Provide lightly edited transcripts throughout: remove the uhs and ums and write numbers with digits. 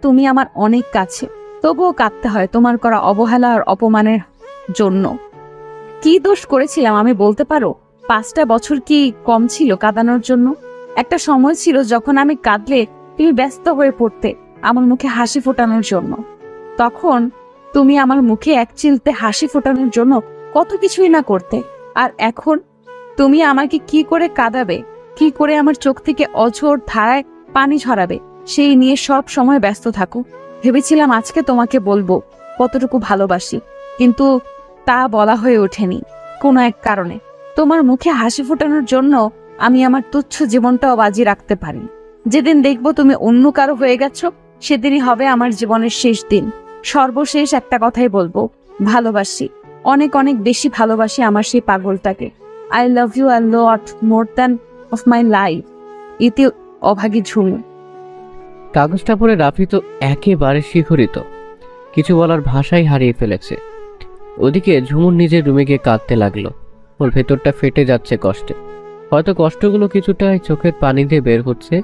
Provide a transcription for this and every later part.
তুমি আমার অনেক কাছে, তবুও কাঁদতে হয় তোমার করা অবহেলা আর অপমানের জন্য। কি দোষ করেছিলাম আমি বলতে পারো? 5টা বছর কি কম ছিল কাঁদানোর জন্য? একটা সময় ছিল যখন আমি কাঁদলে তুমি ব্যস্ত হয়ে পড়তে আমার মুখে হাসি ফোটানোর জন্য। তখন তুমি আমার মুখে এক চিলতে হাসি ফোটানোর জন্য কত কিছুই না করতে। আর এখন তুমি আমাকে কি করে কাঁদাবে, কি করে আমার চোখ থেকে অঝোর ধারায় পানি ঝরাবে, সেই নিয়ে সব সময় ব্যস্ত থাকো। ভেবেছিলাম আজকে তোমাকে বলবো কতটুকু ভালোবাসি, কিন্তু তা বলা হয়ে ওঠেনি কোনো এক কারণে। তোমার মুখে হাসি ফোটানোর জন্য আমি আমার তুচ্ছ জীবনটাও বাজি রাখতে পারি। যেদিন দেখবো তুমি অন্য কারো হয়ে গেছো, সেদিনই হবে আমার জীবনের শেষ দিন। সর্বশেষ একটা কথাই বলবো, ভালোবাসি, অনেক অনেক বেশি ভালোবাসি আমার সেই পাগলটাকে। I love you a lot more than of my life. ইতি অভাগী ঝুমু। কাগজটা পড়ে রাফি তো একেবারে শিহরিত, কিছু বলার ভাষাই হারিয়ে ফেলেছে। ওদিকে ঝুমুর নিজের রুমে গিয়ে কাঁদতে লাগলো। ওর ভেতরটা ফেটে যাচ্ছে কষ্টে। হয়তো কষ্টগুলো কিছুটা চোখের পানি দিয়ে বের হচ্ছে।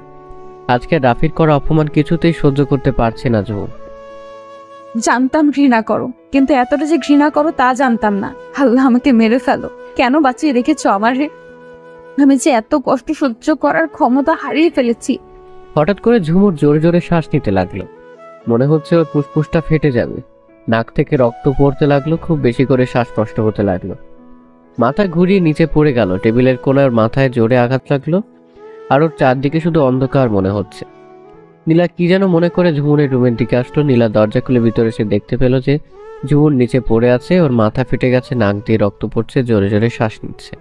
আজকে রাফির করা অপমান কিছুতেই সহ্য করতে পারছে না ঝুমু। জানতাম ঘৃণা করো, কিন্তু এতটা যে ঘৃণা করো তা জানতাম না। আল্লাহ আমাকে মেরে ফেলো, কেন বাঁচিয়ে রেখেছো আমারে? আমি যে এত কষ্ট সহ্য করার ক্ষমতা হারিয়ে ফেলেছি। হঠাৎ করে ঝুমুর জোরে জোরে শ্বাস নিতে লাগলো। মনে হচ্ছে ওর ফুসফুসটা ফেটে যাবে। নাক থেকে রক্ত পড়তে লাগলো, খুব বেশি করে শ্বাসকষ্ট হতে লাগলো। মাথা ঘুরিয়ে নিচে পড়ে গেল। টেবিলের কোণায় ওর মাথায় জোরে আঘাত লাগলো, আর ওর চারদিকে শুধু অন্ধকার মনে হচ্ছে। নীলা কি যেন মনে করে ঝুমুরের রুমের দিকে আসলো। নীলা দরজা খুলে ভিতরে এসে দেখতে পেল যে ঝুমুর নিচে পড়ে আছে, ওর মাথা ফেটে গেছে, নাক দিয়ে রক্ত পড়ছে, জোরে জোরে শ্বাস নিচ্ছে।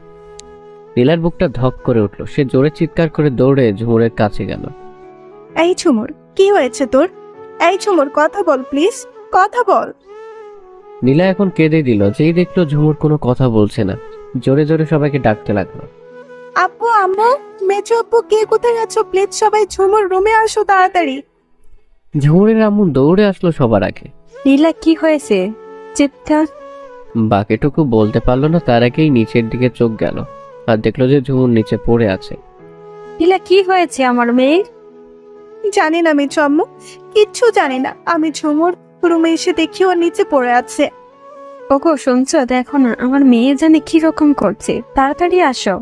নীলার বুকটা ধক করে উঠলো। সে জোরে চিৎকার করে দৌড়ে ঝুমুরের কাছে গেল। এই ঝুমুর, কি হয়েছে তোর? এই ঝুমুর, কথা বল প্লিজ, কথা বল। নীলা এখন কেঁদে দিল। যেই দেখলো ঝুমুর কোনো কথা বলছে না, জোরে জোরে সবাইকে ডাকতে লাগলো। আব্বু, আম্মু, মেজো আব্বু, কে কোথায় আছো? প্লিজ সবাই ঝুমুর রুমে আসো তাড়াতাড়ি। ঝুমুরের আম্মু দৌড়ে আসলো সবার আগে। নীলা, কি হয়েছে? চিৎকার। বাকিটুকু বলতে পারলো না, তার আগেই নিচের দিকে চোখ গেল আর দেখলো যে ঝুমুর নিচে পড়ে আছে। নীলা, কি হয়েছে আমার মেয়ের? জানি না মেজো আম্মু, কিচ্ছু জানি না। আমি ঝুমুর রুমে এসে দেখি ও নিচে পড়ে আছে। ওগো শুনছো? দেখো না আমার মেয়ে জানে কি রকম করছে, তাড়াতাড়ি আসো।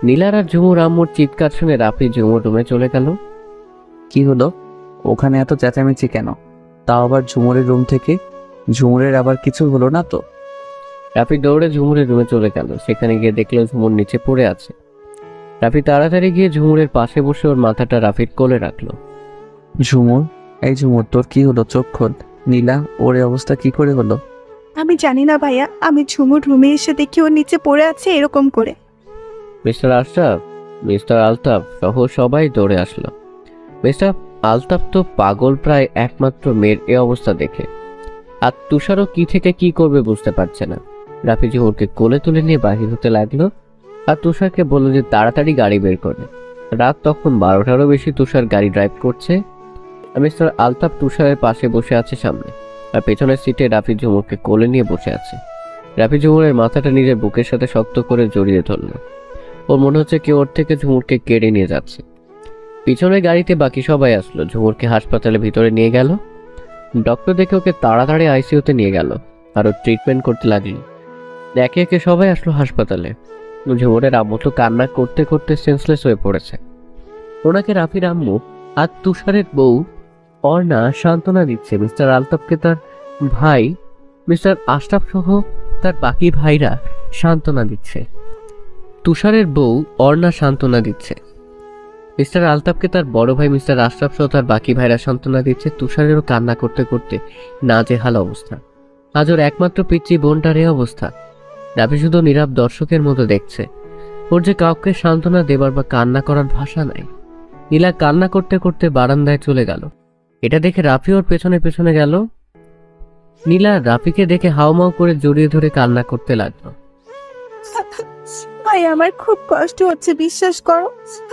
নীলার আর ঝুমুর আম্মুর চিৎকার শুনে রাফি ঝুমুর রুমে চলে গেল। কি হলো? ওখানে এত চেঁচামেচি কেন? তাও আবার ঝুমুরের রুম থেকে? ঝুমুরের আবার কিছু হলো না তো? রাফি দৌড়ে ঝুমুরের রুমে চলে গেল। সেখানে গিয়ে দেখলো ঝুমুর নিচে পড়ে আছে। রাফি তাড়াতাড়ি গিয়ে ঝুমুরের পাশে বসে ওর মাথাটা রাফির কোলে রাখলো। ঝুমুর, এই ঝুমুর, তোর কি হলো? চোখ খোল। নীলা, ওর এই অবস্থা কি করে হলো? আমি জানি না ভাইয়া, আমি ঝুমুর রুমে এসে দেখি ও নিচে পড়ে আছে এরকম করে। মিস্টার আশরাফ, মিস্টার আলতাফ সহ সবাই দৌড়ে আসলো। মিস্টার আলতাফ তো পাগল প্রায় একমাত্র মেয়ের এ অবস্থা দেখে। আর তুষারও কি থেকে কি করবে বুঝতে পারছে না। রাফি ঝুমুরকে কোলে তুলে নিয়ে বাহির হতে লাগলো আর তুষারকে বলল যে তাড়াতাড়ি গাড়ি বের করে। রাত তখন 12টারও বেশি। তুষার গাড়ি ড্রাইভ করছে আর মিস্টার আলতাফ তুষারের পাশে বসে আছে সামনে, আর পেছনের সিটে রাফি ঝুমুরকে কোলে নিয়ে বসে আছে। রাফি ঝুমুরের মাথাটা নিজের বুকের সাথে শক্ত করে জড়িয়ে ধরল। ওর মনে হচ্ছে কেউ ওর থেকে ঝুমুরকে কেড়ে নিয়ে যাচ্ছে। পিছনের গাড়িতে বাকি সবাই আসলো। ঝুমুরকে হাসপাতালের ভিতরে নিয়ে গেল। ডক্টর দেখে ওকে তাড়াতাড়ি আইসিইউতে নিয়ে গেল আর ওর ট্রিটমেন্ট করতে লাগলো। একে একে সবাই আসলো হাসপাতালে। ঝুমুরের আম্মু তো কান্না করতে করতে সেন্সলেস হয়ে পড়েছে। ওনাকে রাফির আম্মু আর তুষারের বউ অর্ণা সান্ত্বনা দিচ্ছে। মিস্টার আলতাফকে তার ভাই মিস্টার আশরাফ সহ তার বাকি ভাইরা সান্ত্বনা দিচ্ছে। তুষারের বউ অর্ণা সান্ত্বনা দিচ্ছে। মিস্টার আলতাফকে তার বড় ভাই মিস্টার আশরাফ সহ তার বাকি ভাইরা সান্ত্বনা দিচ্ছে। তুষারেরও কান্না করতে করতে নাজেহাল অবস্থা। আজ ওর একমাত্র পিচ্চি বোনটার এই অবস্থা। রাফি শুধু নীরব দর্শকের মতো দেখছে। ওর যে কাউকে সান্ত্বনা দেবার বা কান্না করার ভাষা নাই। নীলা কান্না করতে করতে বারান্দায় চলে গেল। এটা দেখে রাফি ওর পেছনে পেছনে গেল। নীলা রাফিকে দেখে হাউমাউ করে জড়িয়ে ধরে কান্না করতে লাগলো। ভাই, আমার খুব কষ্ট হচ্ছে, বিশ্বাস করো।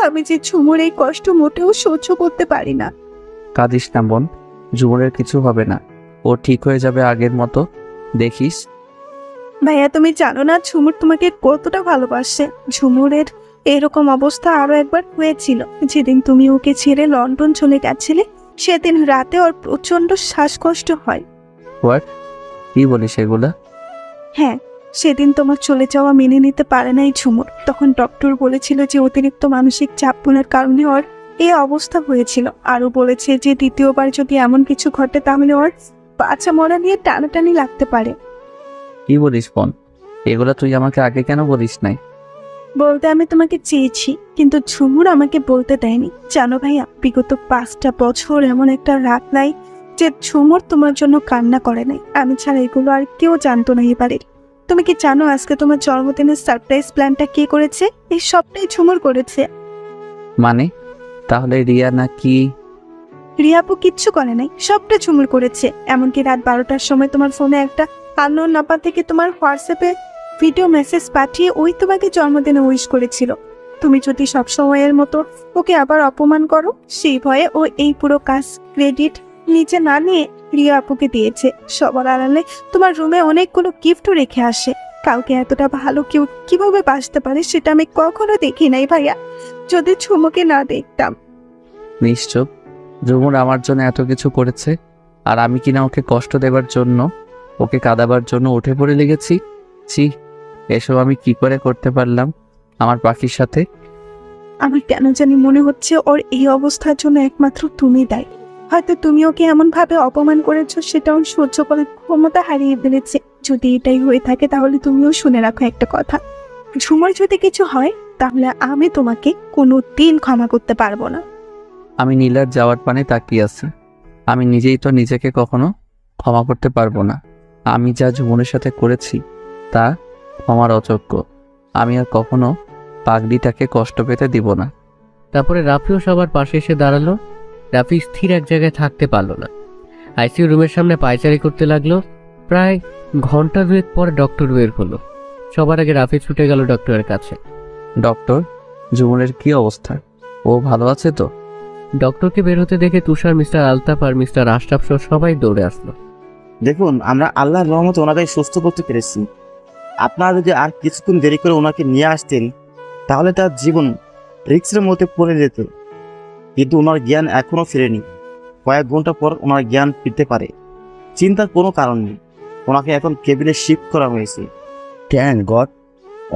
আমি যে ঝুমুর এই কষ্ট মোটেও সহ্য করতে পারি না। কাঁদিস না বোন, ঝুমুরের কিছু হবে না। ও ঠিক হয়ে যাবে আগের মতো, দেখিস। ভাইয়া, তুমি জানো না ঝুমুর তোমাকে কতটা ভালোবাসে। ঝুমুরের এরকম অবস্থা আরো একবার হয়েছিল যেদিন তুমি ওকে ছেড়ে লন্ডন চলে গেছিলে। সেদিন রাতে ওর প্রচন্ড শ্বাসকষ্ট হয়। হোয়াট? কি বলিস এগুলা? হ্যাঁ, সেদিন তোমার চলে যাওয়া মেনে নিতে পারে নাই ঝুমুর। তখন ডক্টর বলেছিল যে অতিরিক্ত মানসিক চাপের কারণে ওর এই অবস্থা হয়েছিল। আরো বলেছে যে দ্বিতীয়বার যদি এমন কিছু ঘটে তাহলে ওর বাচ্চা মরা নিয়ে টানাটানি লাগতে পারে। কি বলিস বোন? এগুলা তুই আমাকে আগে কেন বলিস নাই? বলতে আমি তোমাকে চেয়েছি, কিন্তু ঝুমুর আমাকে বলতে দেয়নি। জানো ভাইয়া, বিগত 5টা বছর এমন একটা রাত নাই যে ঝুমুর তোমার জন্য কান্না করে নাই। আমি ছাড়া এগুলো আর কেউ জানতো না এবারে। তুমি কি জানো আজকে তোমার জন্মদিনের সারপ্রাইজ প্ল্যানটা কে করেছে? এই সবটাই ঝুমুর করেছে। মানে তাহলে রিয়া নাকি? রিয়াপু কিচ্ছু করে নাই, সবটা ঝুমুর করেছে। এমনকি রাত 12টার সময় তোমার ফোনে একটা আননোন নাম্বার থেকে তোমার হোয়াটসঅ্যাপে ভিডিও মেসেজ পাঠিয়ে ওই তোমাকে জন্মদিনে উইশ করেছিল। তুমি যদি সব সময়ের মতো ওকে আবার অপমান করো, সেই ভয়ে ও এই পুরো কাজ ক্রেডিট নিচে না নিয়ে রিয়া আপুকে দিয়েছে। সবার আড়ালে তোমার রুমে অনেকগুলো গিফটও রেখে আসে। কাউকে এতটা ভালো কেউ কিভাবে বাসতে পারে সেটা আমি কখনো দেখি নাই ভাইয়া, যদি ঝুমুকে না দেখতাম। নিশ্চয় ঝুমুর আমার জন্য এত কিছু করেছে, আর আমি কিনা ওকে কষ্ট দেবার জন্য, ওকে কাঁদাবার জন্য উঠে পড়ে লেগেছি। ছি, এসব আমি কি করে করতে পারলাম আমার পাখির সাথে? আমার কেন জানি মনে হচ্ছে ওর এই অবস্থার জন্য একমাত্র তুমি দায়ী। হয়তো তুমি ওকে এমন ভাবে অপমান করেছো সেটাও সহ্য করার ক্ষমতা হারিয়ে ফেলেছে। যদি এটাই হয়ে থাকে তাহলে তুমিও শুনে রাখো একটা কথা, ঝুমুর যদি কিছু হয় তাহলে আমি তোমাকে কোনো দিন ক্ষমা করতে পারবো না। আমি নীলার যাওয়ার পানে তাকিয়ে আছি। আমি নিজেই তো নিজেকে কখনো ক্ষমা করতে পারবো না। আমি যা ঝুমুরের সাথে করেছি তা ক্ষমার অযোগ্য। আমি আর কখনো পাগড়িটাকে কষ্ট পেতে দিব না। তারপরে রাফিও সবার পাশে এসে দাঁড়ালো। রাফি স্থির এক জায়গায় থাকতে পারলো না। আইসিইউ রুমের সামনে পায়চারি করতে লাগলো। প্রায় ঘন্টা দুয়েক পর ডক্টর বের হলো। সবার আগে রাফি ছুটে গেল ডক্টরের কাছে। ডক্টর, ঝুমুরের কি অবস্থা? ও ভালো আছে তো? ডক্টরকে বের হতে দেখে তুষার, মিস্টার আলতাফ আর মিস্টার আশরাফ সহ সবাই দৌড়ে আসলো। দেখুন, আমরা আল্লাহর রহমতে ওনাকে সুস্থ করতে পেরেছি। আপনারা যদি আর কিছুক্ষণ দেরি করে ওনাকে নিয়ে আসতেন তাহলে তার জীবন রিস্কের মধ্যে পড়ে যেত। কিন্তু ওনার জ্ঞান এখনো ফেরেনি। কয়েক ঘন্টা পর ওনার জ্ঞান ফিরতে পারে, চিন্তার কোনো কারণ নেই। ওনাকে এখন কেবিনে শিফট করা হয়েছে। থ্যাংক গড,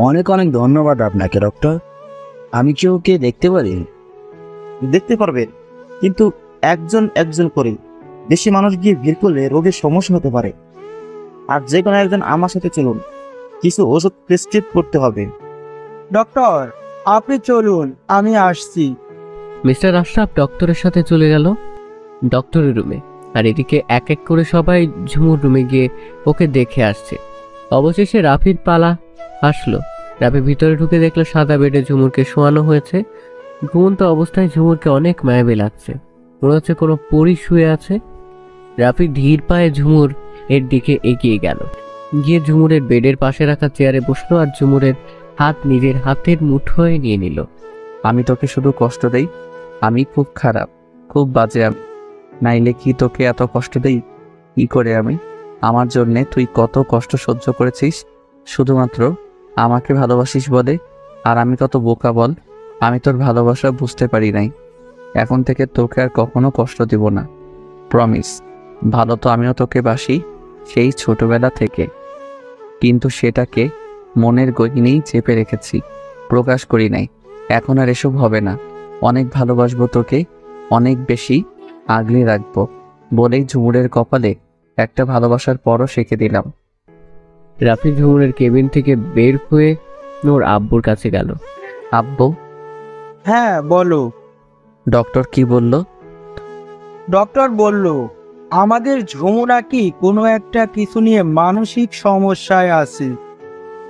অনেক অনেক ধন্যবাদ আপনাকে ডক্টর। আমি কি ওকে দেখতে পারি? দেখতে পারবেন, কিন্তু একজন একজন করে। বেশি মানুষ গিয়ে ভিড় করলে রোগের সমস্যা হতে পারে। আর যে কোনো একজন আমার সাথে চলুন, কিছু ওষুধ প্রেসক্রাইব করতে হবে। ডক্টর, আপনি চলুন, আমি আসছি। মিস্টার আশরাফ ডক্টরের সাথে চলে গেল ডক্টরের রুমে। আর এদিকে এক এক করে সবাই ঝুমুর রুমে গিয়ে ওকে দেখে আসছে। অবশেষে রাফির পালা আসলো। রাফি ভিতরে ঢুকে দেখলো সাদা বেডে ঝুমুরকে শোয়ানো হয়েছে। ঘুমন্ত অবস্থায় ঝুমুরকে অনেক মায়াবী লাগছে, মনে হচ্ছে কোনো পরী শুয়ে আছে। রাফি ধীর পায়ে ঝুমুর এর দিকে এগিয়ে গেল, গিয়ে ঝুমুরের বেডের পাশে রাখা চেয়ারে বসলো আর ঝুমুরের হাত নিজের হাতের মুঠোয় নিয়ে নিল। আমি তোকে শুধু কষ্ট দেই? আমি খুব খারাপ, খুব বাজে আমি। নাইলে কি তোকে এত কষ্ট দেই? কি করে আমি? আমার জন্যে তুই কত কষ্ট সহ্য করেছিস শুধুমাত্র আমাকে ভালোবাসিস বলে। আর আমি কত বোকা বল, আমি তোর ভালোবাসা বুঝতে পারি নাই। এখন থেকে তোকে আর কখনো কষ্ট দিব না, প্রমিস। ভালো তো আমিও তোকে বাসি সেই ছোটবেলা থেকে, কিন্তু সেটাকে মনের গহীনেই চেপে রেখেছি, প্রকাশ করি নাই। এখন আর এসব হবে না। অনেক ভালোবাসবো তোকে, অনেক বেশি আগলে রাখবো বলেই ঝুমুরের কপালে একটা ভালোবাসার পরও শেখে দিলাম। রাফি ঝুমুরের কেবিন থেকে বের হয়ে ওর আব্বুর কাছে গেল। আব্বু? হ্যাঁ বলো। ডক্টর কি বলল? ডক্টর বলল আমাদের ঝুমু নাকি কোনো একটা কিছু নিয়ে মানসিক সমস্যায় আছে।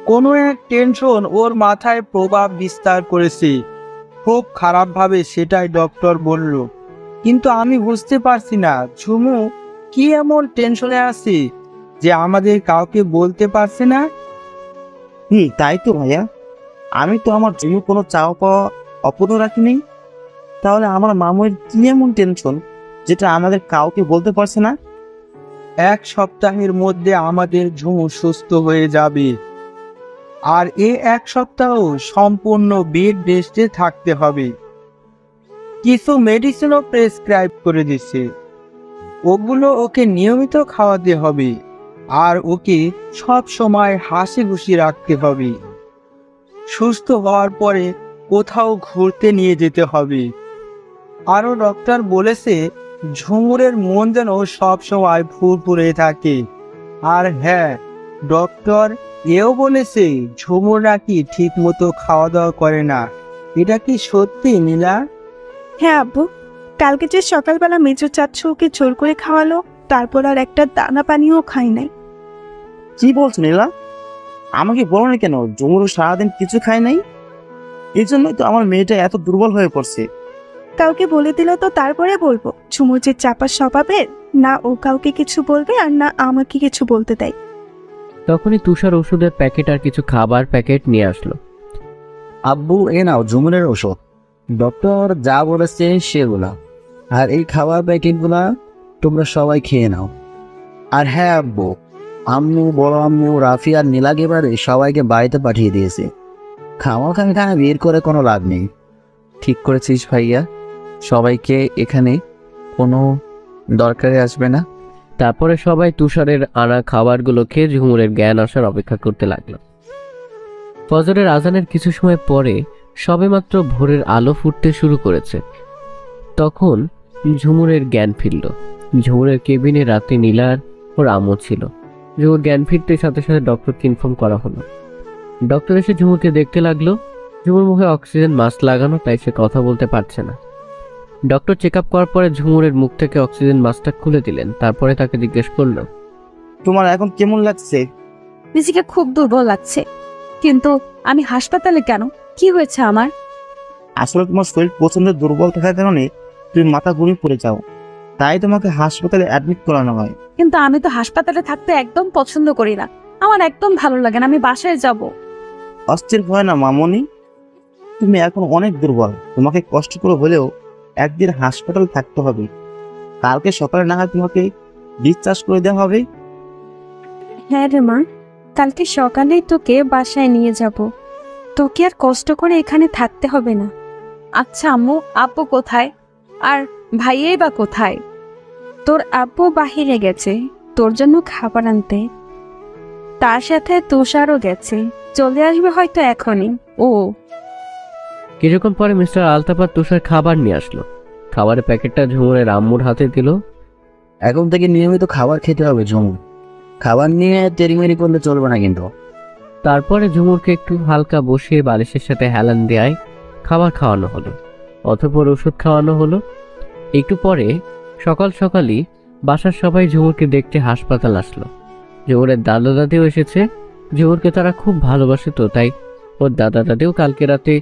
কোনো এক টেনশন ওর মাথায় প্রভাব বিস্তার করেছে, খুব খারাপভাবে, সেটাই ডক্টর বলল। কিন্তু আমি বুঝতে পারছি না ঝুমু কি এমন টেনশনে আছে যে আমাদের কাউকে বলতে পারছে না। তাই তো ভাইয়া, আমি তো আমার জমি কোনো চাওয়া পাওয়া অপূর্ণ রাখিনি। তাহলে আমার মামুর কি এমন টেনশন যেটা আমাদের কাউকে বলতে পারছে না? 1 সপ্তাহের মধ্যে আমাদের ঝুমু সুস্থ হয়ে যাবে। আর 1 সপ্তাহ সম্পূর্ণ বেড রেস্টে থাকতে হবে। কিছু মেডিসিনও প্রেসক্রাইব করে দিচ্ছে। ওগুলো ওকে নিয়মিত খাওয়াতে হবে আর ওকে সব সময় হাসি খুশি রাখতে হবে। সুস্থ হওয়ার পরে কোথাও ঘুরতে নিয়ে যেতে হবে। আরও ডক্টর বলেছে ঝুমুরের মন যেন সব সময় ফুরফুরে থাকে। আর হ্যাঁ, ডক্টর এও বলেছে ঝুমুর নাকি ঠিক মতো খাওয়া দাওয়া করে না। এটা কি সত্যি নীলা? হ্যাঁ আব্বু, কালকে যে সকালবেলা মেজো চাচ্ছু ওকে জোর করে খাওয়ালো, তারপর আর একটা দানা পানিও খাই নাই। কি বলছো নীলা? আমাকে বলো না কেন? ঝুমুর সারাদিন কিছু খায় নাই? এই জন্যই তো আমার মেয়েটা এত দুর্বল হয়ে পড়ছে। কাউকে বলে দিল তো তারপরে বলবো? ঝুমুর যে চাপা স্বভাবের, না ও কাউকে কিছু বলবে আর না আমাকে কিছু বলতে দেয়। তখনই তুষার ওষুধের প্যাকেট আর কিছু খাবার প্যাকেট নিয়ে আসলো। আব্বু, এ নাও ঝুমুরের ওষুধ। ডক্টর যা বলেছে সেগুলা, আর এই খাবার প্যাকেটগুলা তোমরা সবাই খেয়ে নাও। আর হ্যাঁ আব্বু, আম্মু, বড় আম্মু, রাফি আর নীলাকে বাড়ি সবাইকে বাড়িতে পাঠিয়ে দিয়েছে। খাওয়া বের করে কোনো লাভ নেই। ঠিক করেছিস ভাইয়া, সবাইকে এখানে কোনো দরকারে আসবে না। তারপরে সবাই তুষারের আনা খাবারগুলো খেয়ে ঝুমুরের জ্ঞান আসার অপেক্ষা করতে লাগলো। ফজরের আজানের কিছু সময় পরে সবেমাত্র ভোরের আলো ফুটতে শুরু করেছে। তখন ঝুমুরের জ্ঞান ফিরল। ঝুমুরের কেবিনে রাতে নীলার ওর আম্মু ছিল। ঝুমুর জ্ঞান ফিরতে সাথে সাথে ডক্টরকে ইনফর্ম করা হলো। ডক্টর এসে ঝুমুরকে দেখতে লাগলো। ঝুমুর মুখে অক্সিজেন মাস্ক লাগানো, তাই সে কথা বলতে পারছে না। ডক্টর চেক আপ করার পরে ঝুমুরের মুখ থেকে অক্সিজেন মাস্কটা খুলে দিলেন। তারপরে তাকে জিজ্ঞেস করলো, তোমার এখন কেমন লাগছে? নিজেকে খুব দুর্বল লাগছে। কিন্তু আমি হাসপাতালে কেন? কি হয়েছে আমার? আসলে তোমার শরীর প্রচন্ড দুর্বল থাকার কারণে তুমি মাথা ঘুরিয়ে পড়ে যাও, তাই তোমাকে হাসপাতালে অ্যাডমিট করানো হয়। কিন্তু আমি তো হাসপাতালে থাকতে একদম পছন্দ করি না। আমার একদম ভালো লাগে না। আমি বাসায় যাব। অস্থির হয় না মামনি, তুমি এখন অনেক দুর্বল। তোমাকে কষ্ট করে হলেও একদিন হাসপাতালে থাকতে হবে। কালকে সকালে না হয় তোমাকে ডিসচার্জ করে দেওয়া হবে। হ্যাঁ রে মা, কালকে সকালেই তোকে বাসায় নিয়ে যাব। তোকে আর কষ্ট করে এখানে থাকতে হবে না। আচ্ছা আম্মু, আব্বু কোথায়? আর ভাইয়াই বা কোথায়? তোর আব্বু বাহিরে গেছে তোর জন্য খাবার আনতে। তার সাথে তুষারও গেছে, চলে আসবে হয়তো এখনই। ও, কিছুক্ষণ পরে মিস্টার আলতাফ আর তুষার খাবার নিয়ে আসলো। খাবারের প্যাকেটটা ঝুমুরের আম্মুর হাতে দিল। এখন থেকে নিয়মিত খাবার খেতে হবে ঝুমুর। খাবার নিয়ে তেরিমেরি করলে চলবে না কিন্তু। তারপরে ঝুমুরকে একটু হালকা বসিয়ে বালিশের সাথে হেলান দেয় খাবার খাওয়ানো হলো। অতঃপর ওষুধ খাওয়ানো হলো। একটু পরে সকাল সকালই বাসার সবাই ঝুমুরকে দেখতে হাসপাতাল আসলো। ঝুমুরের দাদা দাদিও এসেছে। ঝুমুরকে তারা খুব ভালোবাসে, তো তাই ওর দাদা দাদিও কালকে রাতে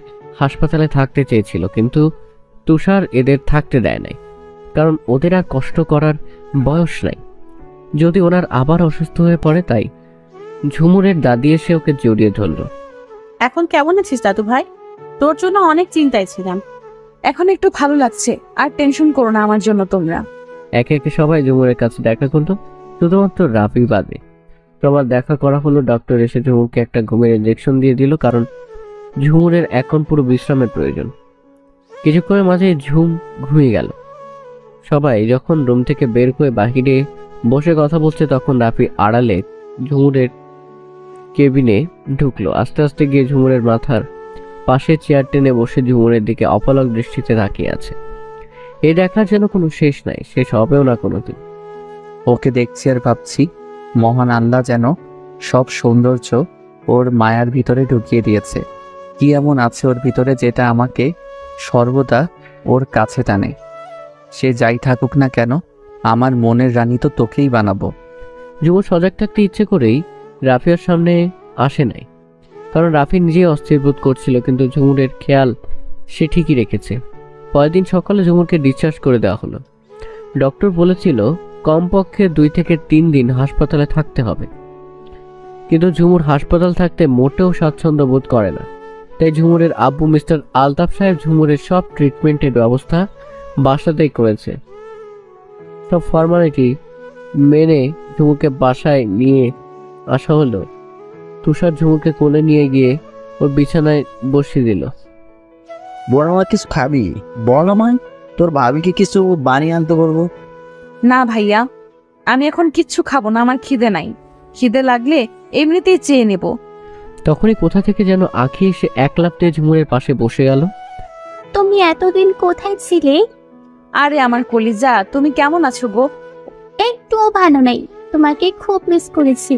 হাসপাতালে থাকতে চেয়েছিল, কিন্তু তুষার এদের থাকতে দেয় নাই, কারণ ওদের আর কষ্ট করার বয়স নাই। যদি ওনার আবার অসুস্থ হয়ে পড়ে, তাই ঝুমুরের দাদি এসে ওকে জড়িয়ে ধরল। এখন কেমন আছিস দাদু ভাই? তোর জন্য অনেক চিন্তায় ছিলাম। এখন একটু ভালো লাগছে। আর টেনশন করো না আমার জন্য তোমরা। একে একে সবাই ঝুমুরের কাছে দেখা করলো, শুধুমাত্র রাফি বাদে। সবার দেখা করা হলো। ডক্টর এসে ঝুমুরকে একটা ঘুমের ইঞ্জেকশন দিয়ে দিল, কারণ ঝুমুরের এখন পুরো বিশ্রামের প্রয়োজন। কিছুক্ষণের মাঝে ঝুম ঘুমিয়ে গেল। সবাই যখন রুম থেকে বের হয়ে বাহিরে বসে কথা বলছে, তখন রাফি আড়ালে ঝুমুরের কেবিনে ঢুকলো। আস্তে আস্তে গিয়ে ঝুমুরের মাথার পাশে চেয়ার টেনে বসে ঝুমুরের দিকে অপলক দৃষ্টিতে তাকিয়ে আছে। এই দেখার যেন কোনো শেষ নাই, শেষ হবেও না কোনোদিন। ওকে দেখছি আর ভাবছি মহান আল্লাহ যেন সব সৌন্দর্য ওর মায়ার ভিতরে ঢুকিয়ে দিয়েছে। কি এমন আছে ওর ভিতরে যেটা আমাকে সর্বদা ওর কাছে টানে। সে যাই থাকুক না কেন, আমার মনের রানী তো তোকেই বানাবো। ঝুমুর সজাগ থাকতে ইচ্ছে করেই রাফিয়ার সামনে আসে নাই, কারণ রাফি নিজেই অস্থির বোধ করছিল, কিন্তু ঝুমুরের খেয়াল সে ঠিকই রেখেছে। পরের দিন সকালে ঝুমুরকে ডিসচার্জ করে দেওয়া হলো। ডক্টর বলেছিল কমপক্ষে 2 থেকে 3 দিন হাসপাতালে থাকতে হবে, কিন্তু ঝুমুর হাসপাতাল থাকতে মোটেও স্বাচ্ছন্দ্য বোধ করে না। তাই ঝুমুরের আব্বু মিস্টার আলতাফ সাহেব ঝুমুরের সব ট্রিটমেন্টের ব্যবস্থা বাসাতেই করেছে। সব ফর্মালিটি মেনে ঝুমুরকে বাসায় নিয়ে আসা হলো। তুষার ঝুমুরকে কোলে নিয়ে গিয়ে ওর বিছানায় বসিয়ে দিল। বড় মা কিছু খাবি? বল আমায়, তোর ভাবিকে কিছু বানিয়ে আনতে বলবো। না ভাইয়া, আমি এখন কিচ্ছু খাবো না, আমার খিদে নাই। খিদে লাগলে এমনিতেই চেয়ে নেব। তখনই কোথা থেকে যেন আঁখি এসে এক লাফতে ঝুমুরের পাশে বসে গেল। তুমি এতদিন কোথায় ছিলে? আরে আমার কলিজা, তুমি কেমন আছো গো? একটুও ভালো নেই, তোমাকে খুব মিস করেছি।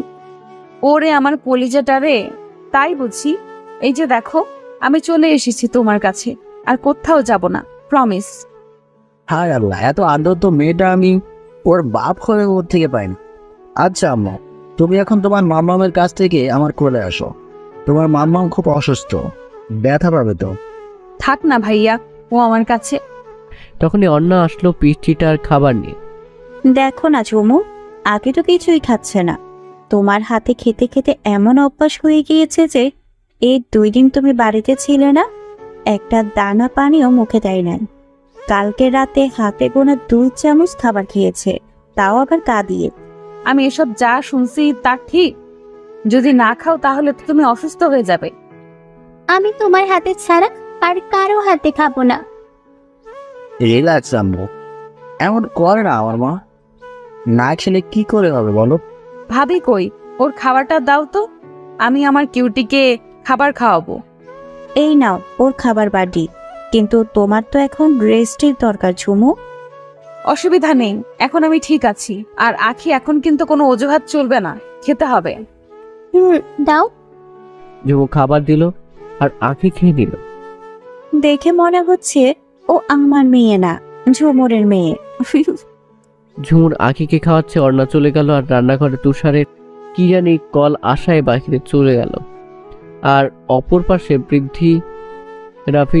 ওরে আমার কলিজাটা রে, তাই বুঝি। এই যে দেখো, আমি চলে এসেছি তোমার কাছে, আর কোথাও যাব না, প্রমিস। হায় আল্লাহ, এত আদর তো মেয়েটা আমি ওর বাপ হয়ে ওর থেকে পাই না। আচ্ছা আম্মা, তুমি এখন তোমার মামামের কাছ থেকে আমার কোলে আসো। তোমার মাম্মাম খুব অসুস্থ, ব্যথা পাবে তো। থাক না ভাইয়া, ও আমার কাছে। তখনই অন্না আসলো পিঠিটার খাবার নিয়ে। দেখো না ঝুমু, আগে তো কিছুই খাচ্ছে না। তোমার হাতে খেতে খেতে এমন অভ্যাস হয়ে গিয়েছে যে এই 2 দিন তুমি বাড়িতে ছিলে না, একটা দানা পানিও মুখে দেয় নাই। কালকে রাতে হাতে গোনা 2 চামচ খাবার খেয়েছে, তাও আবার কাঁদিয়ে। আমি এসব যা শুনছি তা ঠিক? যদি না খাও তাহলে তো তুমি অসুস্থ হয়ে যাবে। আমি তোমার হাতে ছাড়া আর কারো হাতে খাবো না। রিল্যাক্স আম্মু, এমন করে না আমার মা। না খেলে কি করে হবে বলো? ভাবি কই, ওর খাবারটা দাও তো, আমি আমার কিউটিকে খাবার খাওয়াবো। এই নাও ওর খাবার বাড়ি, কিন্তু তোমার তো এখন রেস্টের দরকার ঝুমু। অসুবিধা নেই, এখন আমি ঠিক আছি। আর আখি, এখন কিন্তু কোনো অজুহাত চলবে না, খেতে হবে। দাও। ঝুমু খাবার দিল আর আঁখি খেয়ে নিল। দেখে মনে হচ্ছে ও আমার মেয়ে না, ঝুমুরের মেয়ে। ঝুমুর আঁখিকে খাওয়াচ্ছে, অর্ণা চলে গেল। আর রান্নাঘরে তুষারের কি জানি কল আশায় বাহিরে চলে গেল। আর অপর পাশে বৃদ্ধি রাফি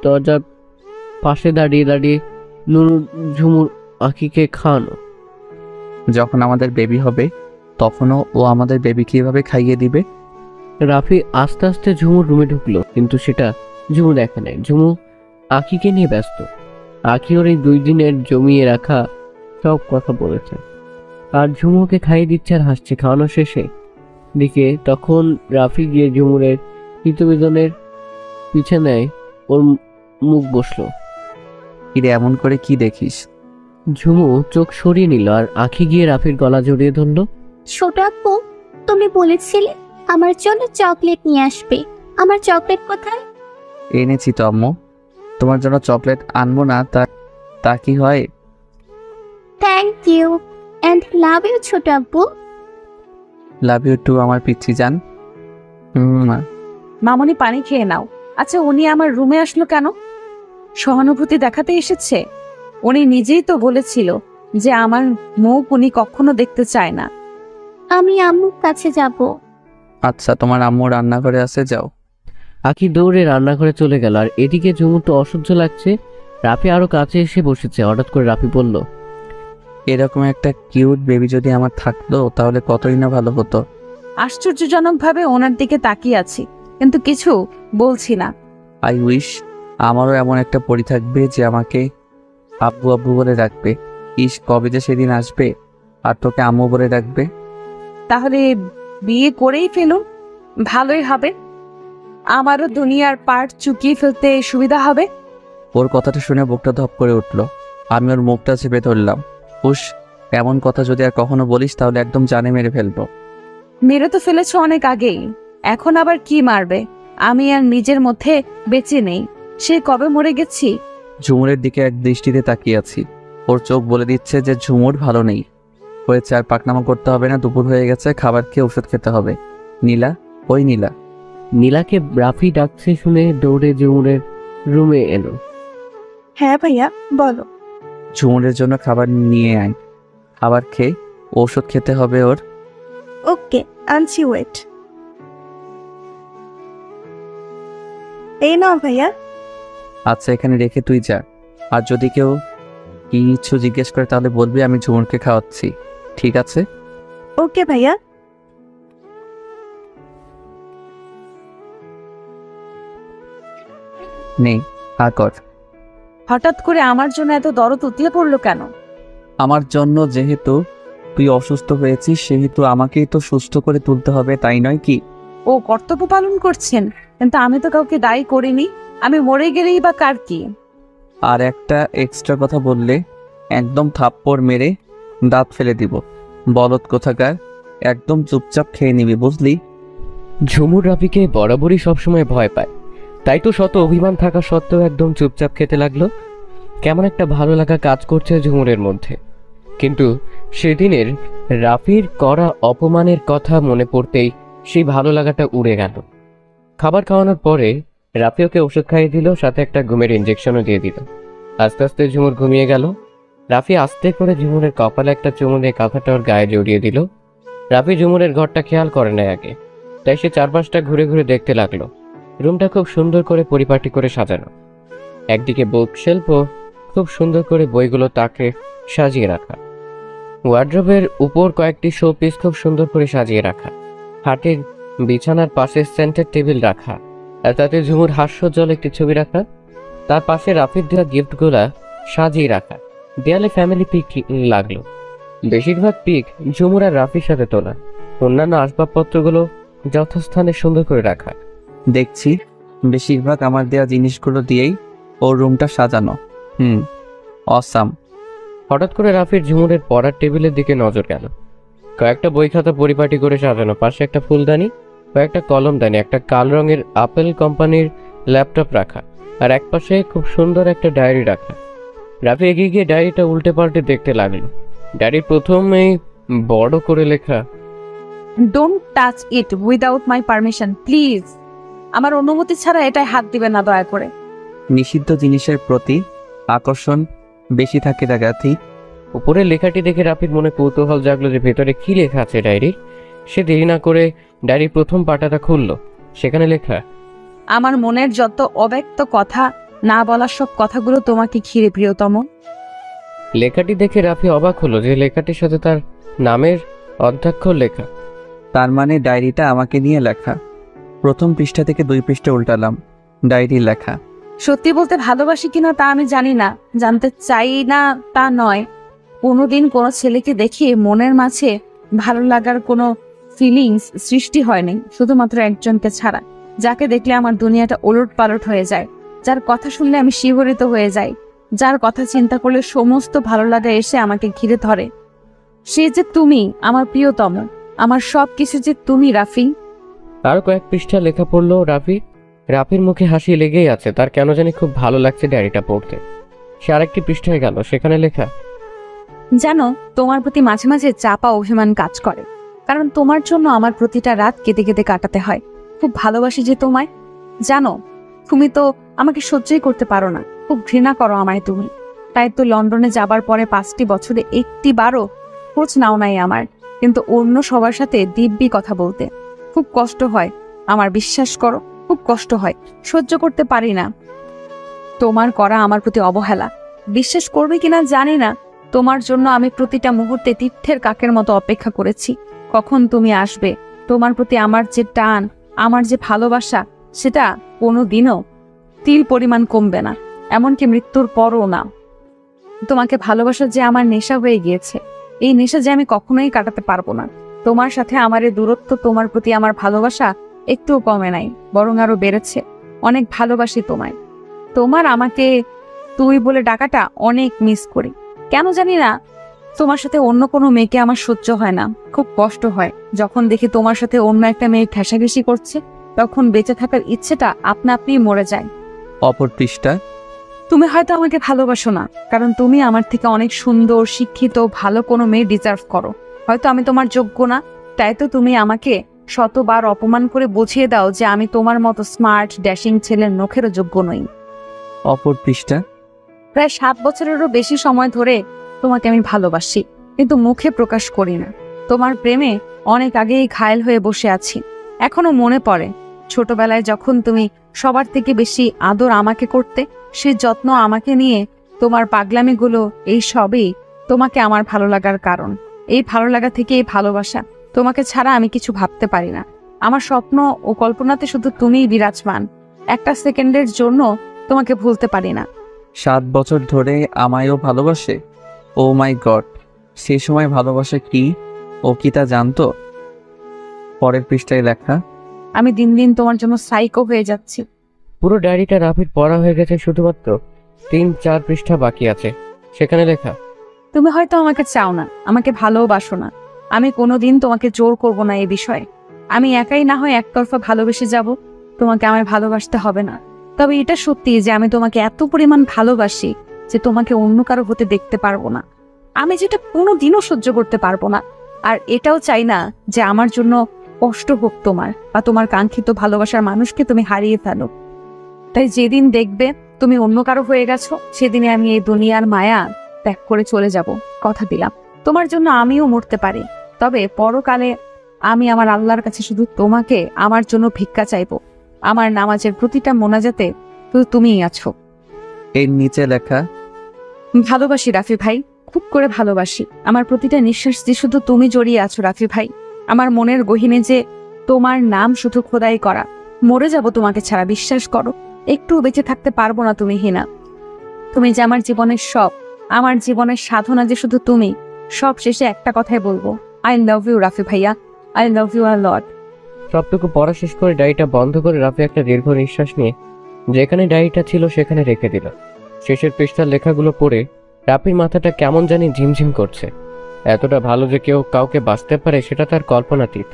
দরজার পাশে দাঁড়িয়ে দাঁড়িয়ে নুনু ঝুমুর আঁখিকে খাওয়ানো। যখন আমাদের বেবি হবে তখনও ও আমাদের বেবি কিভাবে খাইয়ে দিবে? রাফি আস্তে আস্তে ঝুমুর রুমে ঢুকলো, কিন্তু সেটা ঝুমু দেখে নাই। ঝুমু আঁখিকে নিয়ে ব্যস্ত। আঁখি ওর এই 2 দিনের জমিয়ে রাখা সব কথা বলেছে, আর ঝুমুকে খাইয়ে দিচ্ছে আর হাসছে। খাওয়ানো শেষে দিকে তখন রাফি গিয়ে ঝুমুরের হিতবিদনের পিছনে ওর মুখ বসলো। কিরে, এমন করে কি দেখিস? ঝুমু চোখ সরিয়ে নিল আর আঁখি গিয়ে রাফির গলা জড়িয়ে ধরলো। ছোট আপু, তুমি বলেছিলে আমার জন্য চকলেট নিয়ে আসবে। আমার চকলেট কোথায়? এনেছি তো আম্মু। তোমার জন্য চকলেট আনবো না তা কি হয়? Thank you and love you ছোট আপু। লাভ ইউ টু আমার পিচ্ছি জান। মামনি, পানি খেয়ে নাও। আচ্ছা, উনি আমার রুমে আসলো কেন? সহানুভূতি দেখাতে এসেছে? উনি নিজেই তো বলেছিল যে আমার মুখ উনি কখনো দেখতে চায় না। আমি আম্মুর কাছে যাব। আচ্ছা, তোমার আম্মু রান্নাঘরে আছে, যাও। আঁখি দৌড়ে রান্নাঘরে চলে গেল। আর এদিকে ঝুমুর তো অসহ্য লাগছে। রাফি আরো কাছে এসে বসেছে। হঠাৎ করে রাফি বলল, এরকম একটা কিউট বেবি যদি আমার থাকতো তাহলে কতই না ভালো হতো। আশ্চর্যজনকভাবে ওনার দিকে তাকিয়ে আছি, কিন্তু কিছু বলছি না। আই উইশ আমারও এমন একটা পরি থাকবে যে আমাকে আব্বু আব্বু বলে ডাকবে। ইস, কবে যে সেদিন আসবে আর তোকে আম্মু বলে ডাকবে। তাহলে বিয়ে করেই ফেলুন, ভালোই হবে। আমারও দুনিয়ার পার্ট চুকিয়ে ফেলতে সুবিধা হবে। ওর কথাটা শুনে বুকটা ধপ করে উঠলো। আমি ওর মুখটা চেপে ধরলাম। হুস, এমন কথা যদি আর কখনো বলিস তাহলে একদম জানে মেরে ফেলবো। মেরে তো ফেলেছ অনেক আগেই, এখন আবার কি মারবে? আমি আর নিজের মধ্যে বেঁচে নেই, সে কবে মরে গেছি। ঝুমুরের দিকে এক দৃষ্টিতে তাকিয়ে আছি। ওর চোখ বলে দিচ্ছে যে ঝুমুর ভালো নেই। হয়েছে, আর পাকনামা করতে হবে না। দুপুর হয়ে গেছে, খাবার খেয়ে ওষুধ খেতে হবে। নীলা, ওই নীলা। নীলাকে রাফি ডাকছে শুনে দৌড়ে ঝুমুরের রুমে এলো। হ্যাঁ ভাইয়া, বলো। ঝুমুরের জন্য খাবার নিয়ে আয়। খাবার খেয়ে ওষুধ খেতে হবে ওর। ওকে, আনছি, ওয়েট। এই নাও ভাইয়া। আচ্ছা, এখানে রেখে তুই যা। আর যদি কেউ কিছু জিজ্ঞেস করে তাহলে বলবি আমি ঝুমুরকে খাওয়াচ্ছি, ঠিক আছে? ওকে ভাইয়া। নেই, হা কর। হঠাৎ করে আমার জন্য এত দরদ উতলে পড়লো কেন? আমার জন্য যেহেতু তুই অসুস্থ হয়েছিস সেহেতু আমাকেই তো সুস্থ করে তুলতে হবে, তাই নয় কি? ও কর্তব্য পালন করছেন, কিন্তু আমি তো কাউকে দায়ী করিনি। আমি মরে গেলেই বা কার কি? আর একটা এক্সট্রা কথা বললে একদম থাপ্পড় মেরে দাঁত ফেলে দিব। বলদ কোথাকার, একদম চুপচাপ খেয়ে নিবি, বুঝলি? ঝুমুর রাফিকে বরাবরই সবসময় ভয় পায়, তাই তো শত অভিমান থাকা সত্ত্বেও একদম চুপচাপ খেতে লাগলো। কেমন একটা ভালো লাগা কাজ করছে ঝুমুরের মধ্যে। কিন্তু সেদিনের রাফির করা অপমানের কথা মনে পড়তেই সেই ভালো লাগাটা উড়ে গেল। খাবার খাওয়ানোর পরে রাফি ওকে ওষুধ খাইয়ে দিল, সাথে একটা ঘুমের ইঞ্জেকশনও দিয়ে দিল। আস্তে আস্তে ঝুমুর ঘুমিয়ে গেল। রাফি আস্তে করে ঝুমুরের কপালে একটা চুমু দিয়ে কাঁথাটা ওর গায়ে জড়িয়ে দিল। রাফি ঝুমুরের ঘরটা খেয়াল করে না আগে, তাই সে চারপাশটা ঘুরে ঘুরে দেখতে লাগলো। রুমটা খুব সুন্দর করে পরিপাটি করে সাজানো। একদিকে বুক শেলফ ও খুব সুন্দর করে বইগুলো তাকে সাজিয়ে রাখা। ওয়ার্ড্রোবের উপর কয়েকটি শো পিস খুব সুন্দর করে সাজিয়ে রাখা। হাটের বিছানার পাশে সেন্টার টেবিল রাখা, আর তাতে ঝুমুর হাস্যজ্জ্বল একটি ছবি রাখা। তার পাশে রাফির দেওয়া গিফটগুলা সাজিয়ে রাখা। দেয়ালে ফ্যামিলি পিক লাগলো। বেশিরভাগ পিক ঝুমুর আর রাফির সাথে তোলা। অন্যান্য আসবাবপত্রগুলো যথাস্থানে সুন্দর করে রাখা। দেখছি বেশিরভাগ আমার দেওয়া জিনিসগুলো দিয়েই ওর রুমটা সাজানো। অসাম। হঠাৎ করে রাফির ঝুমুরের পড়ার টেবিলের দিকে নজর গেল। কয়েকটা বই খাতা পরিপাটি করে সাজানো, পাশে একটা ফুলদানি, কয়েকটা কলমদানি, একটা কাল রঙের আপেল কোম্পানির ল্যাপটপ রাখা, আর একপাশে খুব সুন্দর একটা ডায়েরি রাখা। রাফি এগিয়ে গিয়ে ডায়েরিটা উল্টে পাল্টে দেখতে লাগলো। ডায়েরির প্রথমেই বড় করে লেখা, don't touch it without my permission please. আমার অনুমতি ছাড়া এটাই হাত দিবে না দয়া করে। নিষিদ্ধ জিনিসের প্রতি আকর্ষণ বেশি থাকে ডাকাতি। উপরের লেখাটি দেখে রাফির মনে কৌতূহল জাগলো যে ভেতরে কি লেখা আছে ডায়েরির। সে দেরি না করে ডায়েরির প্রথম পাতাটা খুলল। সেখানে লেখা, আমার মনের যত অব্যক্ত কথা, না বলার সব কথাগুলো তোমাকে ঘিরে প্রিয়তম। লেখাটি দেখে রাফি অবাক হলো যে লেখাটির সাথে তার নামের অধ্যাক্ষর লেখা। তার মানে ডায়েরিটা আমাকে নিয়ে লেখা। প্রথম পৃষ্ঠা থেকে 2 পৃষ্ঠা উল্টালাম, ডায়েরি লেখা। সত্যি বলতে ভালোবাসি কিনা তা আমি জানি না, জানতে চাই না তা নয়। কোনোদিন কোনো ছেলেকে দেখে মনের মাঝে ভালো লাগার কোনো ফিলিংস সৃষ্টি হয়নি, শুধুমাত্র একজনকে ছাড়া, যাকে দেখলে আমার দুনিয়াটা ওলট পালট হয়ে যায়, যার কথা শুনলে আমি শিহরিত হয়ে যাই, যার কথা চিন্তা করলে সমস্ত ভালো লাগা এসে আমাকে ঘিরে ধরে। সে যে তুমি, আমার প্রিয়তম, আমার সব কিছু যে তুমি রাফি। আরো কয়েক পৃষ্ঠা লেখা পড়লো রাফির মুখে হাসি লেগেই আছে। তার কেন জানি খুব ভালো লাগছে ডায়েরিটা পড়তে। সে আরেকটি পৃষ্ঠায় গেল, সেখানে লেখা, জানো, তোমার প্রতি মাঝে মাঝে চাপা অভিমান কাজ করে, কারণ তোমার জন্য আমার প্রতিটা রাত কেঁদে কেঁদে কাটাতে হয়। খুব ভালোবাসি যে তোমায়। জানো, তুমি তো আমাকে সহ্যই করতে পারো না, খুব ঘৃণা করো আমায় তুমি। তাই তো লন্ডনে যাবার পরে 5টি বছরে একটি বারও খোঁজ নাও নাই আমার, কিন্তু অন্য সবার সাথে দিব্যি কথা বলতে। খুব কষ্ট হয় আমার, বিশ্বাস করো, খুব কষ্ট হয়। সহ্য করতে পারি না তোমার করা আমার প্রতি অবহেলা। বিশ্বাস করবে কিনা জানি না, তোমার জন্য আমি প্রতিটা মুহূর্তে তীর্থের কাকের মতো অপেক্ষা করেছি, কখন তুমি আসবে। তোমার প্রতি আমার যে টান, আমার যে ভালোবাসা, সেটা কোনোদিনও তিল পরিমাণ কমবে না, এমনকি মৃত্যুর পরও না। তোমাকে ভালোবাসা যে আমার নেশা হয়ে গিয়েছে, এই নেশা যে আমি কখনোই কাটাতে পারবো না। তোমার সাথে আমার এই দূরত্ব, তোমার প্রতি আমার ভালোবাসা একটুও কমে নাই, বরং আরো বেড়েছে। অনেক ভালোবাসি তোমায়। তোমার আমাকে তুই বলে ডাকাটা অনেক মিস করি। কেন জানি না, তোমার সাথে অন্য কোনো মেয়েকে আমার সহ্য হয় না, খুব কষ্ট হয় যখন দেখি তোমার সাথে অন্য একটা মেয়ে ঘেঁষাঘেঁষি করছে। তখন বেঁচে থাকার ইচ্ছেটা আপনা আপনি মরে যায়। অপর পৃষ্ঠা, তুমি হয়তো আমাকে ভালোবাসো না, কারণ তুমি আমার থেকে অনেক সুন্দর, শিক্ষিত, ভালো কোনো মেয়ে ডিজার্ভ করো। হয়তো আমি তোমার যোগ্য না, তাই তো তুমি আমাকে শতবার অপমান করে বুঝিয়ে দাও যে আমি তোমার মতো স্মার্ট ড্যাশিং ছেলের নখেরও যোগ্য নই। অপর পৃষ্ঠা, প্রায় 7 বছরেরও বেশি সময় ধরে তোমাকে আমি ভালোবাসি, কিন্তু মুখে প্রকাশ করি না। তোমার প্রেমে অনেক আগেই ঘায়েল হয়ে বসে আছি। এখনো মনে পড়ে ছোটবেলায় যখন তুমি সবার থেকে বেশি আদর আমাকে করতে, সে যত্ন আমাকে নিয়ে, তোমার পাগলামিগুলো, এই সবই তোমাকে আমার ভালো লাগার কারণ। এই ভালো লাগা থেকে এই ভালোবাসা। তোমাকে ছাড়া আমি কিছু ভাবতে পারি না। আমার স্বপ্ন ও কল্পনাতে শুধু তুমিই বিরাজমান। একটা সেকেন্ডের জন্য তোমাকে ভুলতে পারি না। 7 বছর ধরে আমায়ও ভালোবাসে? ও মাই গড, সে সময় ভালোবাসা কি ও কি তা জানতো? পরের পৃষ্ঠায় লেখা, আমি দিন দিন তোমার জন্য সাইকো হয়ে যাচ্ছি। পুরো ডায়েরিটা রাফির পড়া হয়ে গেছে, শুধুমাত্র 3-4 পৃষ্ঠা বাকি আছে। সেখানে লেখা, তুমি হয়তো আমাকে চাও না, আমাকে ভালোবাসো না। আমি কোনোদিন তোমাকে জোর করব না এই বিষয়ে। আমি একাই না হয় একতরফা ভালোবেসে যাব, তোমাকে আমায় ভালোবাসতে হবে না। তবে এটা সত্যি যে আমি তোমাকে এত পরিমাণ ভালোবাসি যে তোমাকে অন্য কারো হতে দেখতে পারবো না। আমি যেটা কোনোদিনও সহ্য করতে পারবো না। আর এটাও চাই না যে আমার জন্য কষ্ট হোক তোমার, বা তোমার কাঙ্ক্ষিত ভালোবাসার মানুষকে তুমি হারিয়ে ফেলো। তাই যেদিন দেখবে তুমি অন্য কারো হয়ে গেছো, সেদিনে আমি এই দুনিয়ার মায়া ত্যাগ করে চলে যাব। কথা দিলাম, তোমার জন্য আমিও মরতে পারি, তবে পরকালে আমি আমার আল্লাহর কাছে শুধু তোমাকে আমার জন্য ভিক্ষা চাইবো। আমার নামাজের প্রতিটা মোনাজাতে শুধু তুমিই আছো। এর নিচে লেখা, ভালোবাসি রাফি ভাই, খুব করে ভালোবাসি। আমার প্রতিটা নিঃশ্বাস যে শুধু তুমি জড়িয়ে আছো রাফি ভাই। আমার মনের গহীনে যে তোমার নাম শুধু খোদাই করা। মরে যাব তোমাকে ছাড়া, বিশ্বাস করো। একটু বেঁচে থাকতে পারবো না তুমি হিনা। তুমি যে আমার জীবনের সব, আমার জীবনের সাধনা যে শুধু তুমি। সব শেষে একটা কথাই বলবো, আই লাভ ইউ রাফি ভাইয়া, আই লাভ ইউ আ লট। সবটুকু পড়া শেষ করে ডায়েরিটা বন্ধ করে রাফি একটা দীর্ঘ নিঃশ্বাস নিয়ে যেখানে ডায়েরিটা ছিল সেখানে রেখে দিল। শেষের পৃষ্ঠার লেখাগুলো পড়ে রাফির মাথাটা কেমন জানি ঝিমঝিম করছে। এতটা ভালো যে কেউ কাউকে বাঁচতে পারে সেটা তার কল্পনাতীত।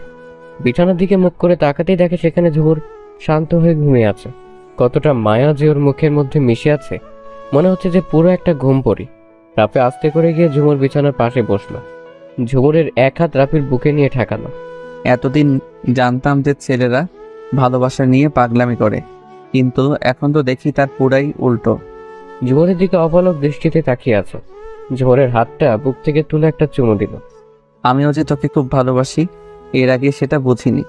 বিছানার দিকে মুখ করে তাকাতেই দেখে সেখানে ঝুমুর শান্ত হয়ে ঘুমিয়ে আছে। কতটা মায়া যে ওর মুখের মধ্যে মিশে আছে, মনে হচ্ছে যে পুরো একটা ঘুম পড়ি। রাফি আস্তে করে গিয়ে ঝুমুর বিছানার পাশে বসলো। ঝুমুরের এক হাত রাফির বুকে নিয়ে ঠেকালো। এতদিন জানতাম যে ছেলেরা ভালোবাসা নিয়ে পাগলামি করে, কিন্তু এখন তো দেখি তার পুরাই উল্টো। ঝুমুরের দিকে অপলক দৃষ্টিতে তাকিয়ে আছে। ঝুমুরের হাতটা বুক থেকে তুলে একটা চুমু দিল। আমিও যে তোকে খুব ভালোবাসি, এর আগে সেটা বুঝিনি।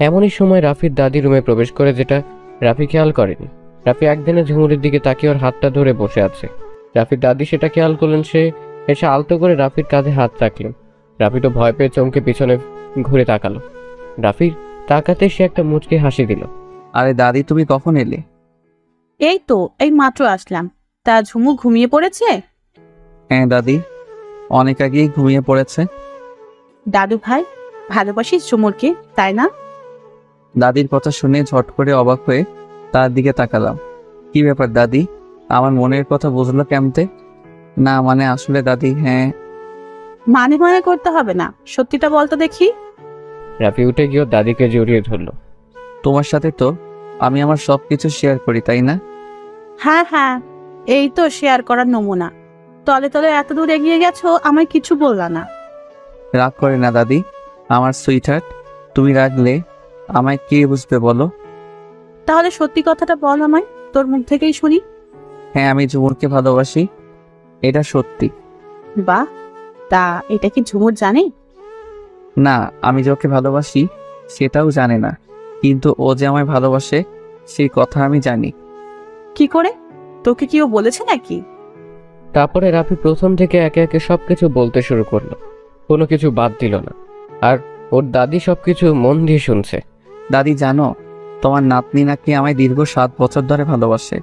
এমনই সময় রাফির দাদি রুমে প্রবেশ করে, যেটা রাফি খেয়াল করেনি। রাফি একদিনে ঝুমুরের দিকে তাকিয়ে ওর হাতটা ধরে বসে আছে। রাফির দাদি সেটা খেয়াল করলেন, সে এসে আলতো করে রাফির কাঁধে হাত রাখলেন। রাফি তো ভয় পেয়ে চমকে পিছনে ঘুরে তাকালো। রাফির তাকাতে সে একটা মুচকি হাসি দিল। আরে দাদি, তুমি কখন এলে? এই তো এই মাত্র আসলাম। তা ঝুমু ঘুমিয়ে পড়েছে? হ্যাঁ দাদি, অনেক আগেই ঘুমিয়ে পড়েছে। দাদু ভাই, ভালোবাসিস ঝুমুরকে, তাই না? দাদির কথা শুনে ঝট করে অবাক হয়ে তার দিকে তাকালাম। কি ব্যাপার দাদি, আমার মনের কথা বুঝলো কেমতে? না মানে আসলে দাদি, হ্যাঁ। মানে মানে করতে হবে না, সত্যিটা বলতো দেখি। রাফি উঠে গিয়ে ওর দাদিকে জড়িয়ে ধরলো। তোমার সাথে তো আমি আমার সবকিছু শেয়ার করি, তাই না? হ্যাঁ হ্যাঁ, এই তো শেয়ার করার নমুনা। তলে তলে এত দূর এগিয়ে গেছো, আমায় কিছু বললা না। রাগ করে না দাদি, আমার সুইটহার্ট। তুমি রাগলে আমায় কে বুঝবে বলো? তাহলে সত্যি কথাটা বল আমায়, তোর মুখ থেকেই শুনি। হ্যাঁ, আমি ঝুমুরকে ভালোবাসি, এটা সত্যি। বাহ, তা এটা কি ঝুমুর জানে? না, আমি যে ওকে ভালোবাসি সেটাও জানে না, কিন্তু ও যে আমায় ভালোবাসে সেই কথা আমি জানি। কি করে? তোকে কি ও বলেছে নাকি? তারপরে রাফি প্রথম থেকে একে একে সবকিছু বলতে শুরু করলো, কোনো কিছু বাদ দিল না। আর ওর দাদি সবকিছু মন দিয়ে শুনছে। দাদি জানো, তোমার নাতনি নাকি আমায় দীর্ঘ 7 বছর ধরে ভালোবাসে।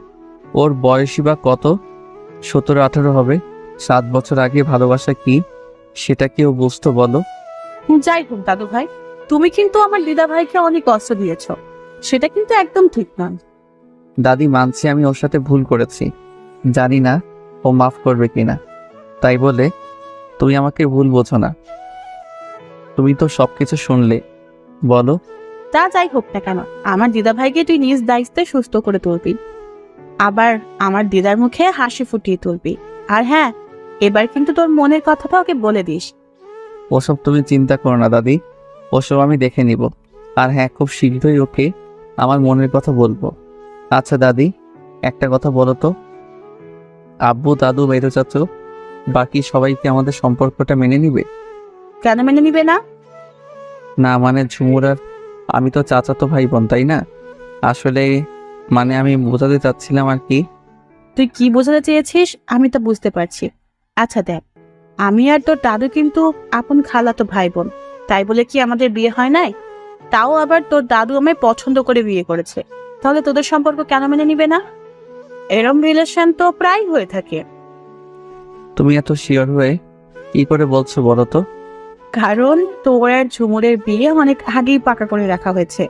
ওর বয়সই বা কত? 17-18 হবে। 7 বছর আগে ভালোবাসা কি সেটা কি ও বুঝতো বলো? যাই হোক দাদু ভাই, তুমি কিন্তু আমার দিদা ভাইকে অনেক কষ্ট দিয়েছ, সেটা কিন্তু একদম ঠিক নয়। দাদি মানছি আমি ওর সাথে ভুল করেছি, জানি না ও মাফ করবে কিনা। তাই বলে তুমি আমাকে ভুল বোঝো না। তুমি তো সবকিছু শুনলে, বলো। তা যাই হোক না কেন, আমার দিদা ভাইকে তুই নিজ দায়িত্বে সুস্থ করে তুলবি, আবার আমার দিদার মুখে হাসি ফুটিয়ে তুলবি। আর হ্যাঁ, এবার কিন্তু তোর মনের কথাটা ওকে বলে দিস। ওসব তুমি চিন্তা করো না দাদি, ওসব আমি দেখে নিব। আর হ্যাঁ, খুব শীঘ্রই ওকে আমার মনের কথা বলবো। আচ্ছা দাদি, একটা কথা বলো তো, আব্বু, দাদু, মেজো চাচু, বাকি সবাই কি আমাদের সম্পর্কটা মেনে নিবে? কেন মেনে নিবে না? না মানে ঝুমুর আর আমি তো চাচাতো ভাই বোন, তাই না? আসলে মানে আমি বোঝাতে চাচ্ছিলাম আর কি। তুই কি বোঝাতে চেয়েছিস আমি তো বুঝতে পারছি। আচ্ছা দেখ, আমি আর তোর দাদু কিন্তু আপন খালাতো ভাই বোন, তাই বলে কি আমাদের বিয়ে হয় নাই? তাও আবার তোর দাদু আমায় পছন্দ করে বিয়ে করেছে, তাহলে তোদের সম্পর্ক কেন মেনে নিবে না? এরম রিলেশন তো প্রায় হয়ে থাকে। তুমি এত শিওর হয়ে কি করে বলছো বলো তো? কারণ তোর আর ঝুমুরের বিয়ে অনেক আগেই পাকা করে রাখা হয়েছে।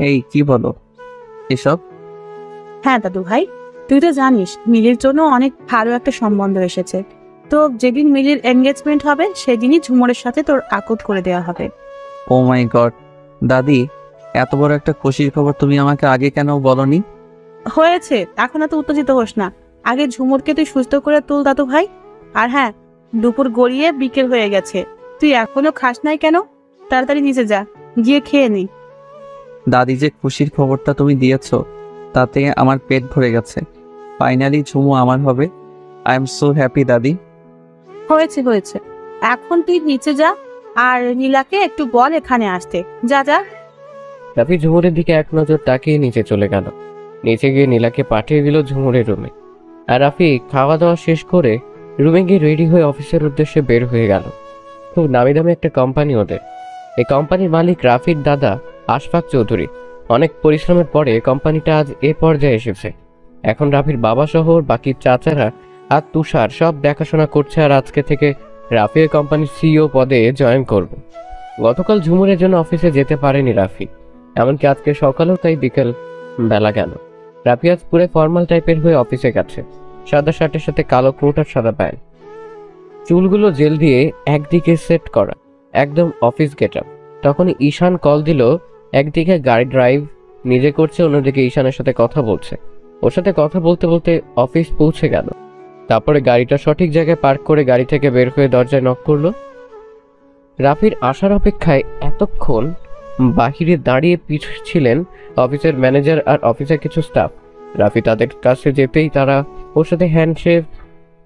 এই কি বলো এসব? হ্যাঁ দাদু ভাই, তুই তো জানিস মিলির জন্য অনেক ভালো একটা সম্বন্ধ এসেছে। তো যেদিন মিলির এনগেজমেন্ট হবে সেদিনই ঝুমুরের সাথে তোর আকদ করে দেওয়া হবে। ও মাই গড, দাদি এত বড় একটা খুশির খবর তুমি আমাকে আগে কেন বলনি? হয়েছে, এখন এত উত্তেজিত হোস না। আগে ঝুমুরকে তুই সুস্থ করে তুল দাদু ভাই। আর হ্যাঁ, দুপুর গড়িয়ে বিকেল হয়ে গেছে, তুই এখনো খাস নাই কেন? তাড়াতাড়ি নিচে যা, গিয়ে খেয়ে নি। দাদি যে খুশির খবরটা তুমি দিয়েছো তাতে আমার পেট ভরে গেছে। ফাইনালি ঝুমু আমার হবে। আই এম সো হ্যাপি দাদি। হয়েছে হয়েছে, এখন তুই নিচে যা, আর নীলাকে একটু বল এখানে আসতে। যা যা। রাফি ঝুমুরের দিকে এক নজর তাকিয়ে নিচে চলে গেল। নিচে গিয়ে নীলাকে পাঠিয়ে দিল ঝুমুরের রুমে। আর রাফি খাওয়া দাওয়া শেষ করে রুমে গিয়ে রেডি হয়ে অফিসের উদ্দেশ্যে বের হয়ে গেল। খুব নামি দামি একটা কোম্পানি ওদের। এই কোম্পানির মালিক রাফির দাদা আশফাক চৌধুরী। অনেক পরিশ্রমের পরে কোম্পানিটা আজ এ পর্যায়ে এসেছে। এখন রাফির বাবা সহ বাকি চাচারা আর তুষার সব দেখাশোনা করছে। আর আজকে থেকে রাফি এই কোম্পানির সিইও পদে জয়েন করবে। গতকাল ঝুমুরের জন্য অফিসে যেতে পারেনি রাফি, এমনকি আজকে সকালেও তাই বিকেল বেলা গেল। রাফি আজ পুরো ফর্মাল টাইপের হয়ে অফিসে গেছে। সাদা শার্টের সাথে কালো কোট আর সাদা প্যান্ট, চুলগুলো জেল দিয়ে একদিকে সেট করা, একদম অফিস গেটআপ। তখন ঈশান কল দিল। একদিকে গাড়ি ড্রাইভ নিজে করছে, অন্যদিকে ঈশানের সাথে কথা বলছে। ওর সাথে কথা বলতে বলতে অফিস পৌঁছে গেল। তারপরে গাড়িটা সঠিক জায়গায় পার্ক করে গাড়ি থেকে বের হয়ে দরজায় নক করলো। রাফির আসার অপেক্ষায় এতক্ষণ বাহিরে দাঁড়িয়ে ছিলেন অফিসের ম্যানেজার আর অফিসের কিছু স্টাফ। রাফি তাদের কাছে যেতেই তারা ওর সাথে হ্যান্ডশেক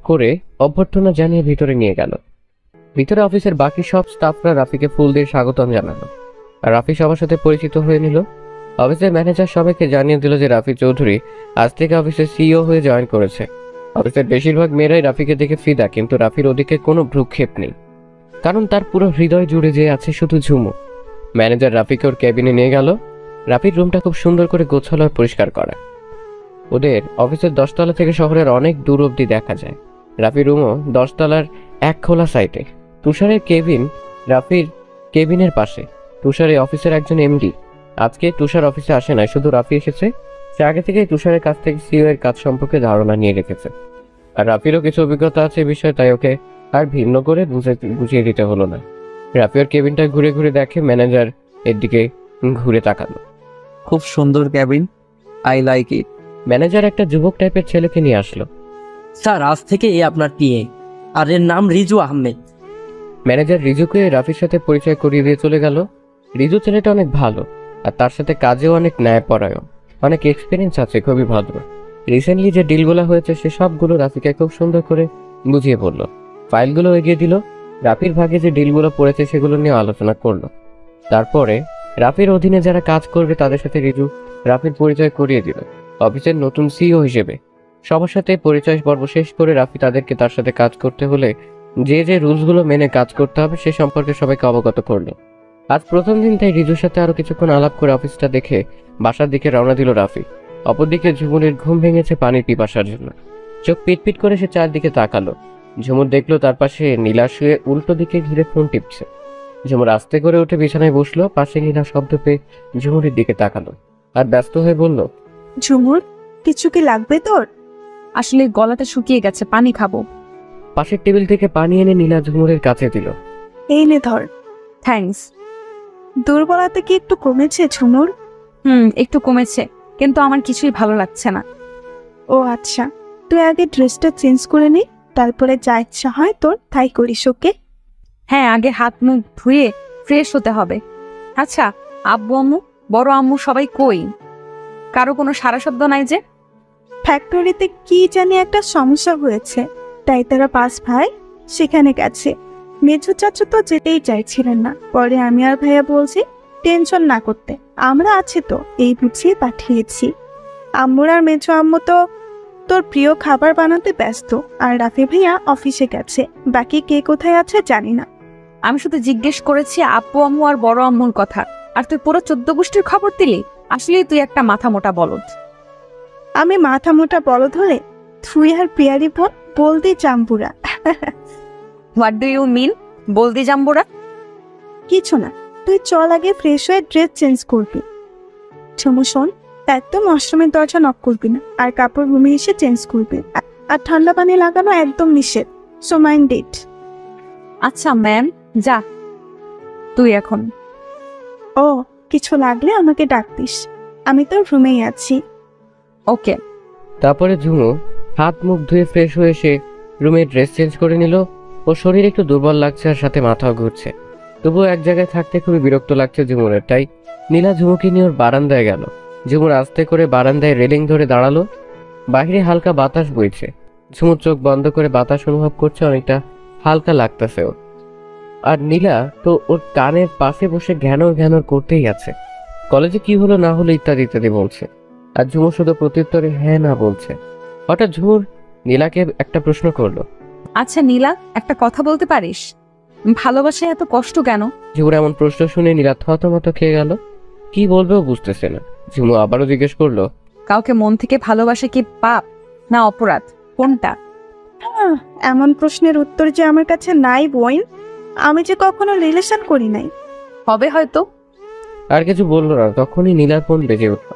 করে অভ্যর্থনা জানিয়ে ভিতরে নিয়ে গেল। ভিতরে অফিসের বাকি সব স্টাফরা রাফিকে ফুল দিয়ে স্বাগতম জানালো। আর রাফি সবার সাথে পরিচিত হয়ে নিল। অফিসের ম্যানেজার সবাইকে জানিয়ে দিল যে রাফি চৌধুরী আজ থেকে অফিসের সিইও হয়ে জয়েন করেছে। অফিসের বেশিরভাগ মেয়েরাই রাফিকে দেখে ফিদা, কিন্তু রাফির ওদিকে কোনো ভ্রুক্ষেপ নেই, কারণ তার পুরো হৃদয় জুড়ে যে আছে শুধু ঝুমু। ম্যানেজার রাফিকে ওর ক্যাবিনে নিয়ে গেল। রাফির রুমটা খুব সুন্দর করে গোছালো আর পরিষ্কার করা। ওদের অফিসের 10 তলা থেকে শহরের অনেক দূর অব্দি দেখা যায়। রাফির রুমও 10 তলার এক খোলা সাইটে। তুষারের কেবিন রাফির কেবিনের পাশে। তুষার এই অফিসের একজন এমডি। আজকে তুষার অফিসে আসে নাই, শুধু রাফি এসেছে। সে আগে থেকেই তুষারের কাছ থেকে সিইও এর কাজ সম্পর্কে ধারণা নিয়ে রেখেছে। আর রাফিরও কিছু অভিজ্ঞতা আছে এই বিষয়ে, তাই ওকে আর ভিন্ন করে বুঝিয়ে দিতে হলো না। রাফি ওর কেবিনটা ঘুরে ঘুরে দেখে। ম্যানেজার এর দিকে ঘুরে তাকালো। খুব সুন্দর cabin, I like it. Manager একটা যুবক টাইপের ছেলেকে নিয়ে আসলো। স্যার, আজ থেকে এ আপনার পিএ, আর এর নাম রিজু আহমেদ। ম্যানেজার রিজুকে রাফির সাথে পরিচয় করিয়ে দিয়ে চলে গেল। রিজু ছেলেটা অনেক ভালো, আর তার সাথে কাজেও অনেক ন্যায়পরায়ণ, অনেক এক্সপিরিয়েন্স আছে, খুবই ভদ্র। রিসেন্টলি যে ডিলগুলো হয়েছে সে সবগুলো রাফিকে খুব সুন্দর করে বুঝিয়ে বলল। ফাইলগুলো এগিয়ে দিল। রাফির ভাগে যে ডিলগুলো পড়েছে সেগুলো নিয়ে আলোচনা করলো। তারপরে রাফির অধীনে যারা কাজ করবে তাদের সাথে রিজু রাফির পরিচয় করিয়ে দিল অফিসের নতুন সিইও হিসেবে। সবার সাথে পরিচয় পর্ব শেষ করে রাফি তাদেরকে তার সাথে কাজ করতে হলে যে যে রুলসগুলো মেনে কাজ করতে হবে সে সম্পর্কে সবাইকে অবগত করলো। আজ প্রথম দিন, তাই রিজুর সাথে আরো কিছুক্ষণ আলাপ করে অফিসটা দেখে বাসার দিকে রওনা দিল রাফি। অপরদিকে ঝুমুরের ঘুম ভেঙেছে পানির পিপাসার জন্য। চোখ পিটপিট করে সে চারদিকে তাকালো। ঝুমুর দেখলো তার পাশে নীলা শুয়ে উল্টো দিকে ঘিরে ফোন টিপছে। ঝুমুর আস্তে করে উঠে বিছানায় বসলো। পাশে নীলা শব্দ পেয়ে ঝুমুরের দিকে তাকালো আর ব্যস্ত হয়ে বলল, ঝুমুর, কিছু কি লাগবে তোর? আসলে গলাটা শুকিয়ে গেছে, পানি খাবো। পাশের টেবিল থেকে পানি এনে নীলা ঝুমুরের কাছে দিল। এই নে ধর। থ্যাঙ্কস। দুর্বলতা কি একটু কমেছে ঝুমুর? একটু কমেছে, কিন্তু আমার কিছুই ভালো লাগছে না। ও আচ্ছা, তুই আগে ড্রেসটা চেঞ্জ করে নি, তারপরে যা ইচ্ছা হয় তোর তাই করিস, ওকে? হ্যাঁ, আগে হাত মুখ ধুয়ে ফ্রেশ হতে হবে। আচ্ছা, আব্বু আম্মু, বড় আম্মু সবাই কই? কারো কোনো সারা শব্দ নাই যে? ফ্যাক্টরিতে কি জানি একটা সমস্যা হয়েছে, তাই তারা 5 ভাই সেখানে গেছে। মেজো চাচু তো যেতেই চাইছিলেন না, পরে আমি আর ভাইয়া বলছি টেনশন না করতে, আমরা আছি তো, এই বুঝিয়ে পাঠিয়েছি। আম্মুর আর মেজো আম্মু তো তোর প্রিয় খাবার বানাতে ব্যস্ত, আর রাফি ভাইয়া অফিসে গেছে। বাকি কে কোথায় আছে জানি না। আমি শুধু জিজ্ঞেস করেছি আব্বু আম্মু আর বড় আম্মুর কথা, আর তুই পুরো 14 গোষ্ঠীর খবর দিলি। আসলে তুই একটা মাথা মোটা বলদ। আমি মাথা মোটা বলদ হলে তুই আর প্রিয়ারি বোন বলদি জাম্বুরা। হোয়াট ডু ইউ মিন বলদি জাম্বুরা? কিছু না, তুই চল আগে ফ্রেশ হয়ে ড্রেস চেঞ্জ করবি। ঝুমু শোন, একদম ওয়াশরুমের দরজা নক করবি না, আর কাপড় রুমে এসে চেঞ্জ করবি, আর ঠান্ডা পানি লাগানো একদম নিষেধ। So mind it. আচ্ছা ম্যাম, যা তুই এখন। ও, কিছু লাগলে আমাকে ডাক দিস, আমি তোর রুমেই আছি। ওকে। তারপরে ঝুমু হাত মুখ ধুয়ে ফ্রেশ হয়ে এসে রুমে ড্রেস চেঞ্জ করে নিল। ওর শরীর একটু দুর্বল লাগছে আর সাথে মাথাও ঘুরছে, তবুও এক জায়গায় থাকতে খুবই বিরক্ত লাগছে ঝুমুরের। তাই নীলা ঝুমুকে নিয়ে ওর বারান্দায় গেল। ঝুমুর আস্তে করে বারান্দায় রেলিং ধরে দাঁড়ালো। বাইরে হালকা বাতাস বইছে। ঝুমুর চোখ বন্ধ করে বাতাস অনুভব করছে, অনেকটা হালকা লাগতেছে ওর। আর নীলা তো ওর কানের পাশে বসে ঘ্যানর ঘ্যানর করতেই আছে, কলেজে কি হলো না হলো ইত্যাদি ইত্যাদি বলছে। আর ঝুমুর শুধু প্রত্যুত্তরে হ্যাঁ না বলছে। হঠাৎ ঝুমুর নীলাকে একটা প্রশ্ন করলো। আচ্ছা নীলা, একটা কথা বলতে পারিস, ভালোবাসায় এত কষ্ট কেন? ঝুমুর এমন প্রশ্ন শুনে নীলা থতমত খেয়ে গেল, কি বলবেও বুঝতেছে না। ঝুমু আবারও জিজ্ঞেস করলো, কাউকে মন থেকে ভালোবাসা কি পাপ না অপরাধ, কোনটা? এমন প্রশ্নের উত্তর যে আমার কাছে নাই বোন, আমি যে কখনো রিলেশন করি নাই। হবে হয়তো। আর কিছু বললো না, তখনই নীলার ফোন বেজে উঠল।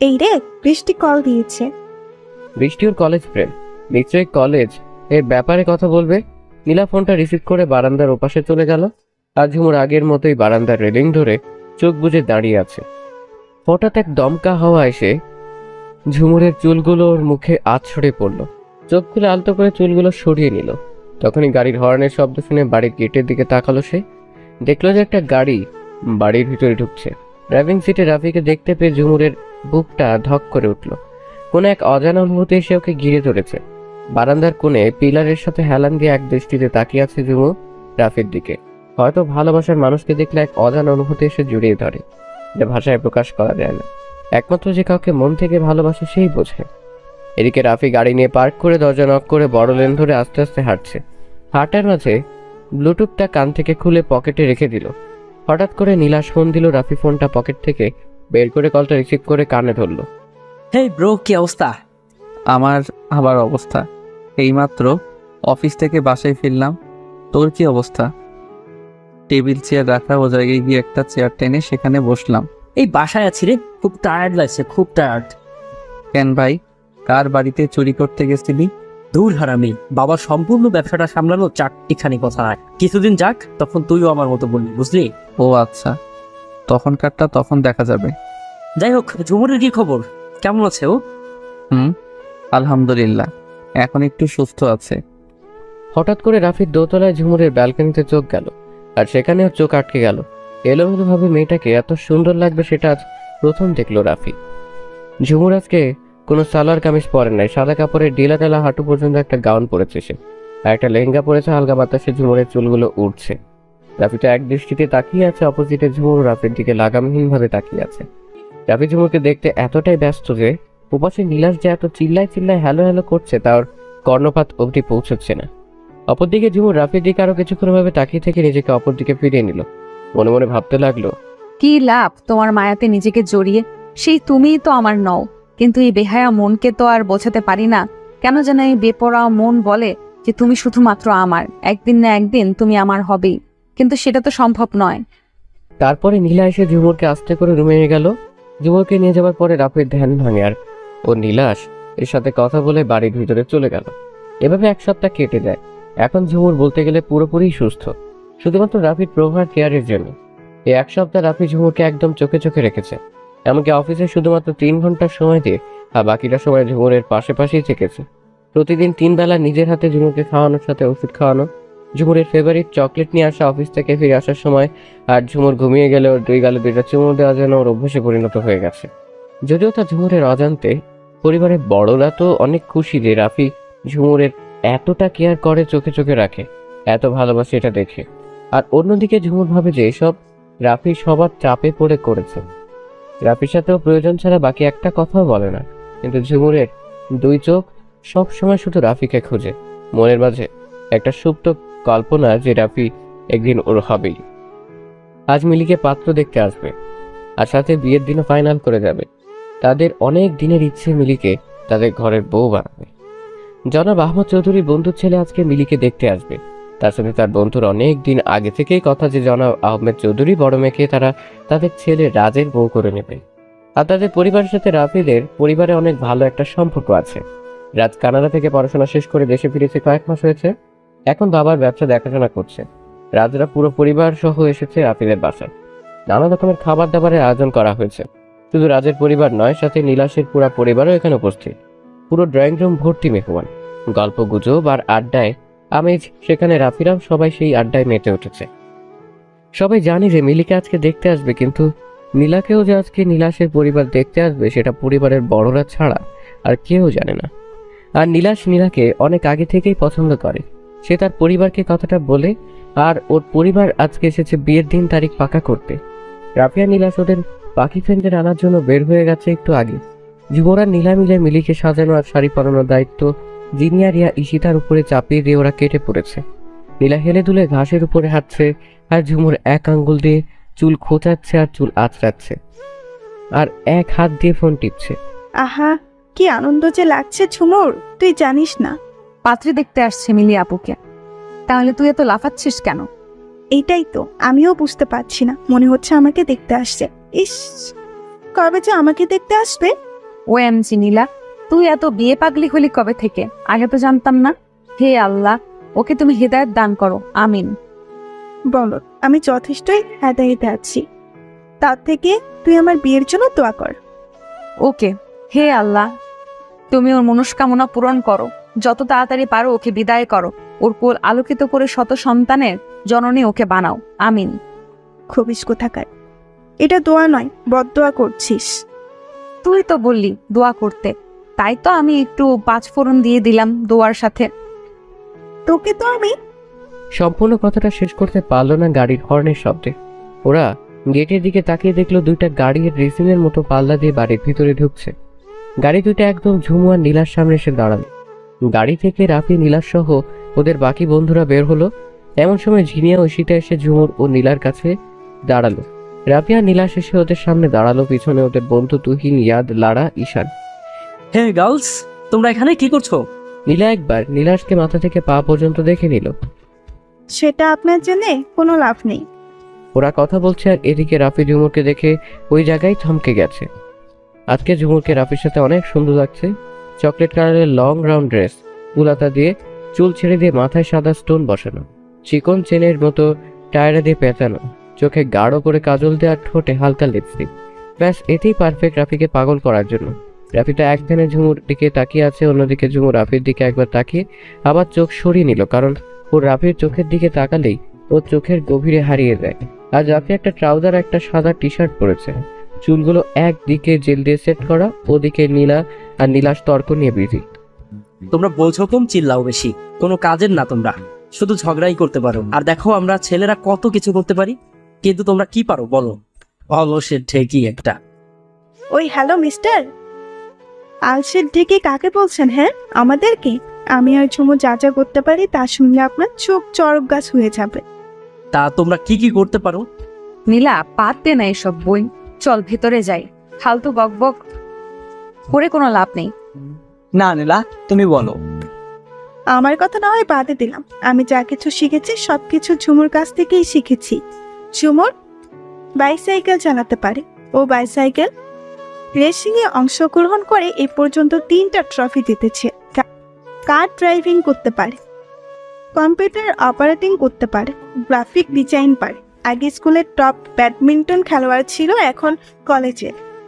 এই রে, বৃষ্টি কল দিয়েছে। বৃষ্টি ওর কলেজ ফ্রেন্ড, নিশ্চয়ই কলেজ এর ব্যাপারে কথা বলবে। নীলা ফোনটা রিসিভ করে বারান্দার ওপাশে চলে গেল। আর ঝুমুর আগের মতোই বারান্দার রেলিং ধরে চোখ বুজে দাঁড়িয়ে আছে। হঠাৎ এক দমকা হাওয়া এসে ঝুমুরের চুলগুলো ওর মুখে আছড়ে পড়ল। চোখ খুলে আলতো করে চুলগুলো সরিয়ে নিল। তখনই গাড়ির হর্নের শব্দ শুনে বাড়ির গেটের দিকে তাকালো সে। দেখলো যে একটা গাড়ি বাড়ির ভিতরে ঢুকছে। ড্রাইভিং সিটে রাফিকে দেখতে পেয়ে ঝুমুরের বুকটা ধক করে উঠল। কোনো এক অজানা অনুভূতি এসে ওকে ঘিরে ধরেছে। বারান্দার কোণে পিলারের সাথে হেলান দিয়ে এক দৃষ্টিতে তাকিয়ে আছে ঝুমুর রাফির দিকে। হয়তো ভালোবাসার মানুষকে দেখলে এক অজানা অনুভূতি এসে জড়িয়ে ধরে, যা ভাষায় প্রকাশ করা যায় না। একমাত্র যে কাউকে মন থেকে ভালোবাসে সেই বোঝে। এদিকে রাফি গাড়ি নিয়ে পার্ক করে দরজা নক করে বড় লেন ধরে আস্তে আস্তে হাঁটছে। হাঁটার মাঝে ব্লুটুথটা কান থেকে খুলে পকেটে রেখে দিল। হঠাৎ করে নীলাশ ফোন দিল। রাফি ফোনটা পকেট থেকে বের করে কলটা রিসিভ করে কানে ধরল। হেই ব্রো, কি অবস্থা? আমার আবার অবস্থা, এইমাত্র অফিস থেকে বাসায় ফিরলাম। তোর কি অবস্থা? টেবিল চেয়ার রাখা, ও জায়গায় গিয়ে একটা চেয়ার টেনে সেখানে বসলাম। এই বাসায় আছি রে, খুব টায়ার্ড লাগছে, খুব টায়ার্ড। কেন ভাই, কার বাড়িতে চুরি করতে গেছিলি? দূর হারামি, বাবার সম্পূর্ণ ব্যবসাটা সামলানো চারটিখানি কথা। কিছুদিন যাক, তখন তুইও আমার মতো বলবি, বুঝলি? ও আচ্ছা, তখনকারটা তখন দেখা যাবে। যাই হোক, ঝুমুরের কি খবর, কেমন আছে ও? আলহামদুলিল্লাহ, এখন একটু সুস্থ আছে। হঠাৎ করে রাফির দোতলায় ঝুমুরের ব্যালকনিতে চোখ গেল, আর সেখানে ওর চোখ আটকে গেল। এলোমেলোভাবে মেয়েটাকে এত সুন্দর লাগবে সেটা আজ প্রথম দেখলো রাফি। ঝুমুর আজকে কোনো সালোয়ার কামিজ পরে নাই, সাদা কাপড়ের ঢিলা ঢালা হাঁটু পর্যন্ত একটা গাউন পরেছে সে, আর একটা লেহেঙ্গা পরেছে। হালকা বাতাসে ঝুমুরের চুলগুলো উঠছে। রাফিটা এক দৃষ্টিতে তাকিয়ে আছে, অপোজিটে ঝুমুর রাফির দিকে লাগামহীনভাবে তাকিয়ে আছে। রাফি ঝুমুরকে দেখতে এতটাই ব্যস্ত যে উপাসে নীলাশ যে এত চিল্লায় চিল্লায় হ্যালো হ্যালো করছে তার কর্ণপাত অবধি পৌঁছচ্ছে না। অপরদিকে ঝুমুর রাফির দিকে আরো কিছুক্ষণ ভাবে তাকিয়ে থেকে নিজেকে অপর দিকে ফিরিয়ে নিল। মনে মনে ভাবতে লাগলো, কি লাভ তোমার মায়াতে নিজেকে জড়িয়ে? সেই তুমিই তো আমার নও। কিন্তু এই বেহায়া মনকে তো আর বোঝাতে পারি না। কেন যেন এই বেপরোয়া মন বলে যে তুমি শুধুমাত্র আমার, একদিন না একদিন তুমি আমার হবেই, কিন্তু সেটা তো সম্ভব নয়। তারপরে নীলা এসে ঝুমুরকে আস্তে করে রুমে নিয়ে গেল। ঝুমুরকে নিয়ে যাওয়ার পরে রাফির ধ্যান ভাঙে, আর ও নীলাশ এর সাথে কথা বলে বাড়ির ভিতরে চলে গেল। এভাবে এক সপ্তাহ কেটে যায়। এখন ঝুমুর বলতে গেলে পুরোপুরি সুস্থ, শুধুমাত্র রাফির প্রভার কেয়ারের জন্য। এই এক সপ্তাহ রাফি ঝুমুরকে একদম চোখে চোখে রেখেছে। এমনকি অফিসে শুধুমাত্র 3 ঘন্টার সময় দিয়ে আর বাকিটা সময় ঝুমুরের পাশে পাশেই থেকেছে। প্রতিদিন 3 বেলা নিজের হাতে ঝুমুরকে খাওয়ানোর সাথে ওষুধ খাওয়ানো, ঝুমুরের ফেভারিট চকলেট নিয়ে আসা অফিস থেকে ফিরে আসার সময়, আর ঝুমুর ঘুমিয়ে গেলে ওর 2 গালে 2টা চুমু দেওয়া যেন ওর অভ্যাসে পরিণত হয়ে গেছে। যদিও তা ঝুমুরের অজান্তে, পরিবারের বড়রা তো অনেক খুশি যে রাফি ঝুমুরের এতটা কেয়ার করে, চোখে চোখে রাখে, এত ভালোবাসে এটা দেখে। আর অন্যদিকে ঝুমুর ভাবে যে এসব রাফি সবার চাপে পড়ে করেছে। রাফির সাথেও প্রয়োজন ছাড়া বাকি একটা কথাও বলে না, কিন্তু ঝুমুরের 2 চোখ সব সময় শুধু রাফিকে খুঁজে। মনের মাঝে একটা সুপ্ত কল্পনা যে রাফি একদিন ওর হবেই। আজ মিলিকে পাত্র দেখতে আসবে, আর সাথে বিয়ের দিনও ফাইনাল করে যাবে। তাদের অনেক দিনের ইচ্ছে মিলিকে তাদের ঘরের বউ বানাবে। জনাব আহমদ চৌধুরীর বন্ধুর ছেলে আজকে মিলিকে দেখতে আসবে। তার সাথে তার বন্ধুর অনেক দিন আগে থেকেই কথা যে জনাব আহমেদ চৌধুরী বড় মেয়েকে তারা তাদের ছেলে রাজের বউ করে নেবে। আর তাদের পরিবারের সাথে রাফিদের পরিবারে অনেক ভালো একটা সম্পর্ক আছে। রাজ কানাডা থেকে পড়াশোনা শেষ করে দেশে ফিরেছে কয়েক মাস হয়েছে। এখন বাবার ব্যবসা দেখাশোনা করছে। রাজরা পুরো পরিবার সহ এসেছে রাফিদের বাসায়। নানা রকমের খাবার দাবারের আয়োজন করা হয়েছে। শুধু রাজের পরিবার নয়, সাথে নীলাশের পুরো পরিবারও এখানে উপস্থিত। পুরো ড্রয়িং রুম ভর্তি মেহমান। গল্প গুজব আর আড্ডায় আমেজ সেখানে। রাফিরাও সবাই সেই আড্ডায় মেতে উঠেছে। সবাই জানি যে মিলিকে আজকে দেখতে আসবে, কিন্তু নীলাকেও যে আজকে নীলাশের পরিবার দেখতে আসবে সেটা পরিবারের বড়রা ছাড়া আর কেউ জানে না। আর নীলাশ নীলাকে অনেক আগে থেকেই পছন্দ করে। সে তার পরিবারকে কথাটা বলে, আর ওর পরিবার আজকে এসেছে বিয়ের দিন তারিখ পাকা করতে। রাফিয়া নীলাশ ওদের বাকি ফ্রেন্ডদের আনার জন্য বের হয়ে গেছে একটু আগে। যুবরা নীলা মিলে মিলিকে সাজানো আর শাড়ি পরানোর দায়িত্ব জিনিয়া রিয়া ঈশিতার উপরে চাপিয়ে দিয়ে ওরা কেটে পড়েছে। নীলা হেলে দুলে ঘাসের উপরে হাঁটছে, আর ঝুমুর এক আঙ্গুল দিয়ে চুল খোঁচাচ্ছে আর চুল আঁচড়াচ্ছে, আর এক হাত দিয়ে ফোন টিপছে। আহা, কি আনন্দ যে লাগছে ঝুমুর, তুই জানিস না। পাত্রী দেখতে আসছে মিলি আপুকে। তাহলে তুই এত লাফাচ্ছিস কেন? এইটাই তো আমিও বুঝতে পারছি না, মনে হচ্ছে আমাকে দেখতে আসছে। ইস, কবে যে আমাকে দেখতে আসবে। ওএমজি নীলা, তুই এত বিয়ে পাগলি হলি কবে থেকে? আগে তো জানতাম না। হে আল্লাহ, ওকে তুমি হেদায়েত দান করো, আমিন। বলো, আমি যথেষ্টই হেদায়েতে আছি, তার থেকে তুই আমার বিয়ের জন্য দোয়া কর। ওকে, হে আল্লাহ, তুমি ওর মনস্কামনা পূরণ করো। যত তাড়াতাড়ি পারো ওকে বিদায় করো। ওর কোল আলোকিত করে শত সন্তানের জননী ওকে বানাও, আমিন। খবিস কোথাকার, এটা দোয়া নয়, বদদোয়া করছিস। তুই তো বললি দোয়া করতে, তাই তো আমি একটু 5 ফোড়ন দিয়ে দিলাম দোয়ার সাথে। তোকে তো আমি। সম্পূর্ণ কথাটা শেষ করতে পারলো না গাড়ির হর্নের শব্দে। ওরা গেটের দিকে তাকিয়ে দেখলো দুইটা গাড়ির রেসিংয়ের মতো পাল্লা দিয়ে বাড়ির ভিতরে ঢুকছে। গাড়ি দুইটা একদম ঝুমু আর নীলার সামনে এসে দাঁড়ালো। গাড়ি থেকে রাফি নীলার সহ ওদের বাকি বন্ধুরা বের হলো। এমন সময় ঝিনিয়া ঐশিতা এসে ঝুমুর ও নীলার কাছে দাঁড়ালো। রাফি আর নীলাশ এসে ওদের সামনে দাঁড়ালো, পিছনে ওদের বন্ধু তুহিন, ইয়াদ, লারা, ঈশান। হে গার্লস, তোমরা এখানে কি করছো? নীলা একবার নীলাশকে মাথা থেকে পা পর্যন্ত দেখে নিল। সেটা আপনার জেনে কোনো লাভ নেই। ওরা কথা বলছে, আর এদিকে রাফি ঝুমুরকে দেখে ওই জায়গায় থমকে গেছে। আজকে ঝুমুরকে রাফির সাথে অনেক সুন্দর লাগছে। চকলেট কালারের লং রাউন্ড ড্রেস, উলাতা দিয়ে চুল ছেড়ে দিয়ে মাথায় সাদা স্টোন বসানো, চিকন চেনের মতো টায়রা দিয়ে পেঁচানো, চোখে গাঢ় করে কাজল দেওয়ার, ঠোঁটে হালকা লিপস্টিক। ব্যাস, এতেই পারফেক্ট রাফিকে পাগল করার জন্য। রাফিটা এক ধ্যানে ঝুমুর দিকে তাকিয়ে আছে, অন্যদিকে ঝুমুর রাফির দিকে একবার তাকিয়ে আবার চোখ সরিয়ে নিল, কারণ ওর রাফির চোখের দিকে তাকালেই ওর চোখের গভীরে হারিয়ে যায়। আর রাফি একটা ট্রাউজার, একটা সাদা টি শার্ট পরেছে, চুলগুলো একদিকে জেল দিয়ে সেট করা, ওদিকে নীলা আর নীলাশ তর্ক নিয়ে বিজি। তোমরা বলছো কম, চিল্লাও বেশি। কোনো কাজের না তোমরা, শুধু ঝগড়াই করতে পারো। আর দেখো আমরা ছেলেরা কত কিছু করতে পারি, কিন্তু তোমরা কি পারো বলো? অলসের ঠেকি একটা। ওই হ্যালো মিস্টার, আলসের ঢেকে কাকে বলছেন? হ্যাঁ, আমাদেরকে? আমি আর ঝুমু যা যা করতে পারি তা শুনলে আপনার চোখ চড়ক গাছ হয়ে যাবে। তা তোমরা কি কি করতে পারো? নীলা, বাদ দে না এসব বই, চল ভেতরে যাই। ফালতু বকবক করে কোনো লাভ নেই। না নীলা, তুমি বলো। আমার কথা না হয় বাদে দিলাম, আমি যা কিছু শিখেছি সবকিছু ঝুমুর কাছ থেকেই শিখেছি। ঝুমুর বাইসাইকেল চালাতে পারে, ও বাইসাইকেল রেসিংয়ে অংশগ্রহণ করে এ পর্যন্ত 3টা ট্রফি জিতেছে। কার ড্রাইভিং করতে পারে, কম্পিউটার অপারেটিং করতে পারে, গ্রাফিক ডিজাইন পারে। আগে স্কুলের টপ ব্যাডমিন্টন খেলোয়াড় ছিল, এখন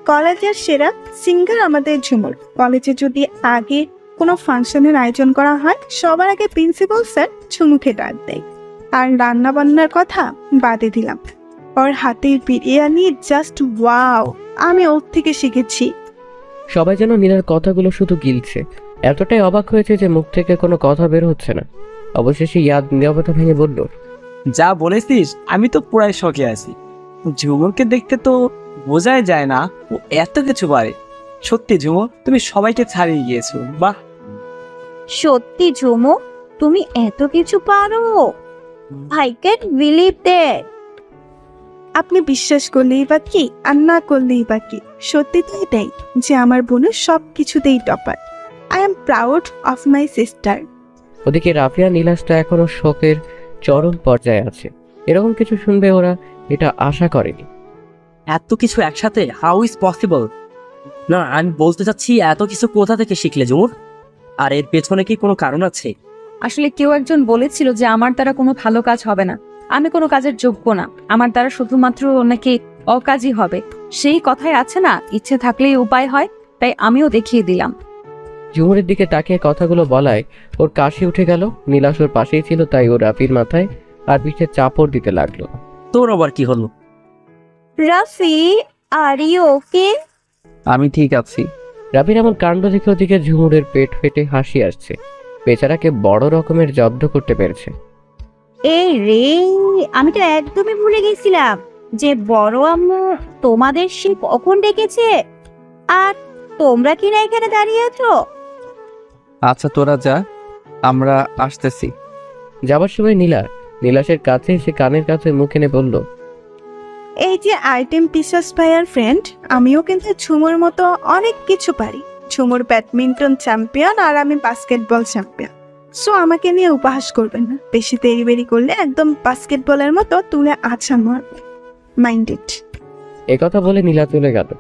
কলেজের সেরা সিঙ্গার আমাদের ঝুমুর। কলেজে যদি আগে কোনো ফাংশনের আয়োজন করা হয়, সবার আগে প্রিন্সিপাল স্যার ঝুমুকে ডাক দেয়। আর রান্না বান্নার কথা বাদে দিলাম, ওর হাতের বিরিয়ানি জাস্ট ওয়াও, আমি ওর থেকে শিখেছি। সবাই যেন নীলার কথাগুলো শুধু গিলছে, এতটাই অবাক হয়েছে যে মুখ থেকে কোনো কথা বের হচ্ছে না। অবশেষে ইয়াদ নীরবতা ভেঙে বলল, যা বলেছিস আমি তো পুরাই শখে আছি। ঝুমুরকে দেখতে তো বোঝাই যায় না ও এত কিছু পারে। সত্যি ঝুমুর, তুমি সবাইকে ছাড়িয়ে গিয়েছো। বাহ, সত্যি ঝুমু, তুমি এত কিছু পারো। I can believe that. আপনি বিশ্বাস করলেই বা কি, আর না করলেই বা কি, সত্যি তো এটাই যে আমার বোনের সব কিছুতেই topper. I am proud of my sister. ওদিকে রাফিয়া নীলাশ তো এখনো শোকের চরম পর্যায়ে আছে। এরকম কিছু শুনবে ওরা এটা আশা করেনি। এত কিছু একসাথে, হাউ ইজ পসিবল? না, আমি বলতে চাচ্ছি এত কিছু কোথা থেকে শিখলে ঝুমুর? আর এর পেছনে কি কোনো কারণ আছে? আসলে কেউ একজন বলেছিল যে আমার দ্বারা কোনো ভালো কাজ হবে না, আমি কোনো কাজের যোগ্য না, আমার দ্বারা শুধুমাত্র নাকি অকাজই হবে। সেই কথাই আছে না, ইচ্ছে থাকলেই উপায় হয়, তাই আমিও দেখিয়ে দিলাম। ঝুমুরের দিকে তাকিয়ে কথাগুলো বলায় ওর কাশি উঠে গেল। নীলাশ ওর পাশেই ছিল, তাই ও রাফির মাথায় আর পিঠে চাপড় দিতে লাগলো। তোর আবার কি হলো? Rafi, are you okay? আমি ঠিক আছি। রাফির এমন কাণ্ড দেখে ওদিকে ঝুমুরের পেট ফেটে হাসি আসছে। বেচারাকে বড় রকমের জব্দ করতে পেরেছে। এই রে, আমি তো একদমই ভুলে গেছিলাম যে বড় আম্মু তোমাদের সে কখন ডেকেছে, আর তোমরা কি না এখানে দাঁড়িয়ে আছো? আচ্ছা তোরা যা, আমরা আসতেছি। যাবার সময় নীলাশের কাছে এসে কানের কাছে মুখ এনে বলল, এই যে আইটেম পিসাস ভাইয়ার ফ্রেন্ড, আমিও কিন্তু ঝুমুর মতো অনেক কিছু পারি। ঝুমুর ব্যাডমিন্টন চ্যাম্পিয়ন আর আমি বাস্কেটবল চ্যাম্পিয়ন। সো আমাকে নিয়ে উপহাস করবেন না, বেশি দেরি করলে একদম বাস্কেটবলের মতো তুলে আছা মারব। মাইন্ডেড। একথা বলে নীলা চলে গেল।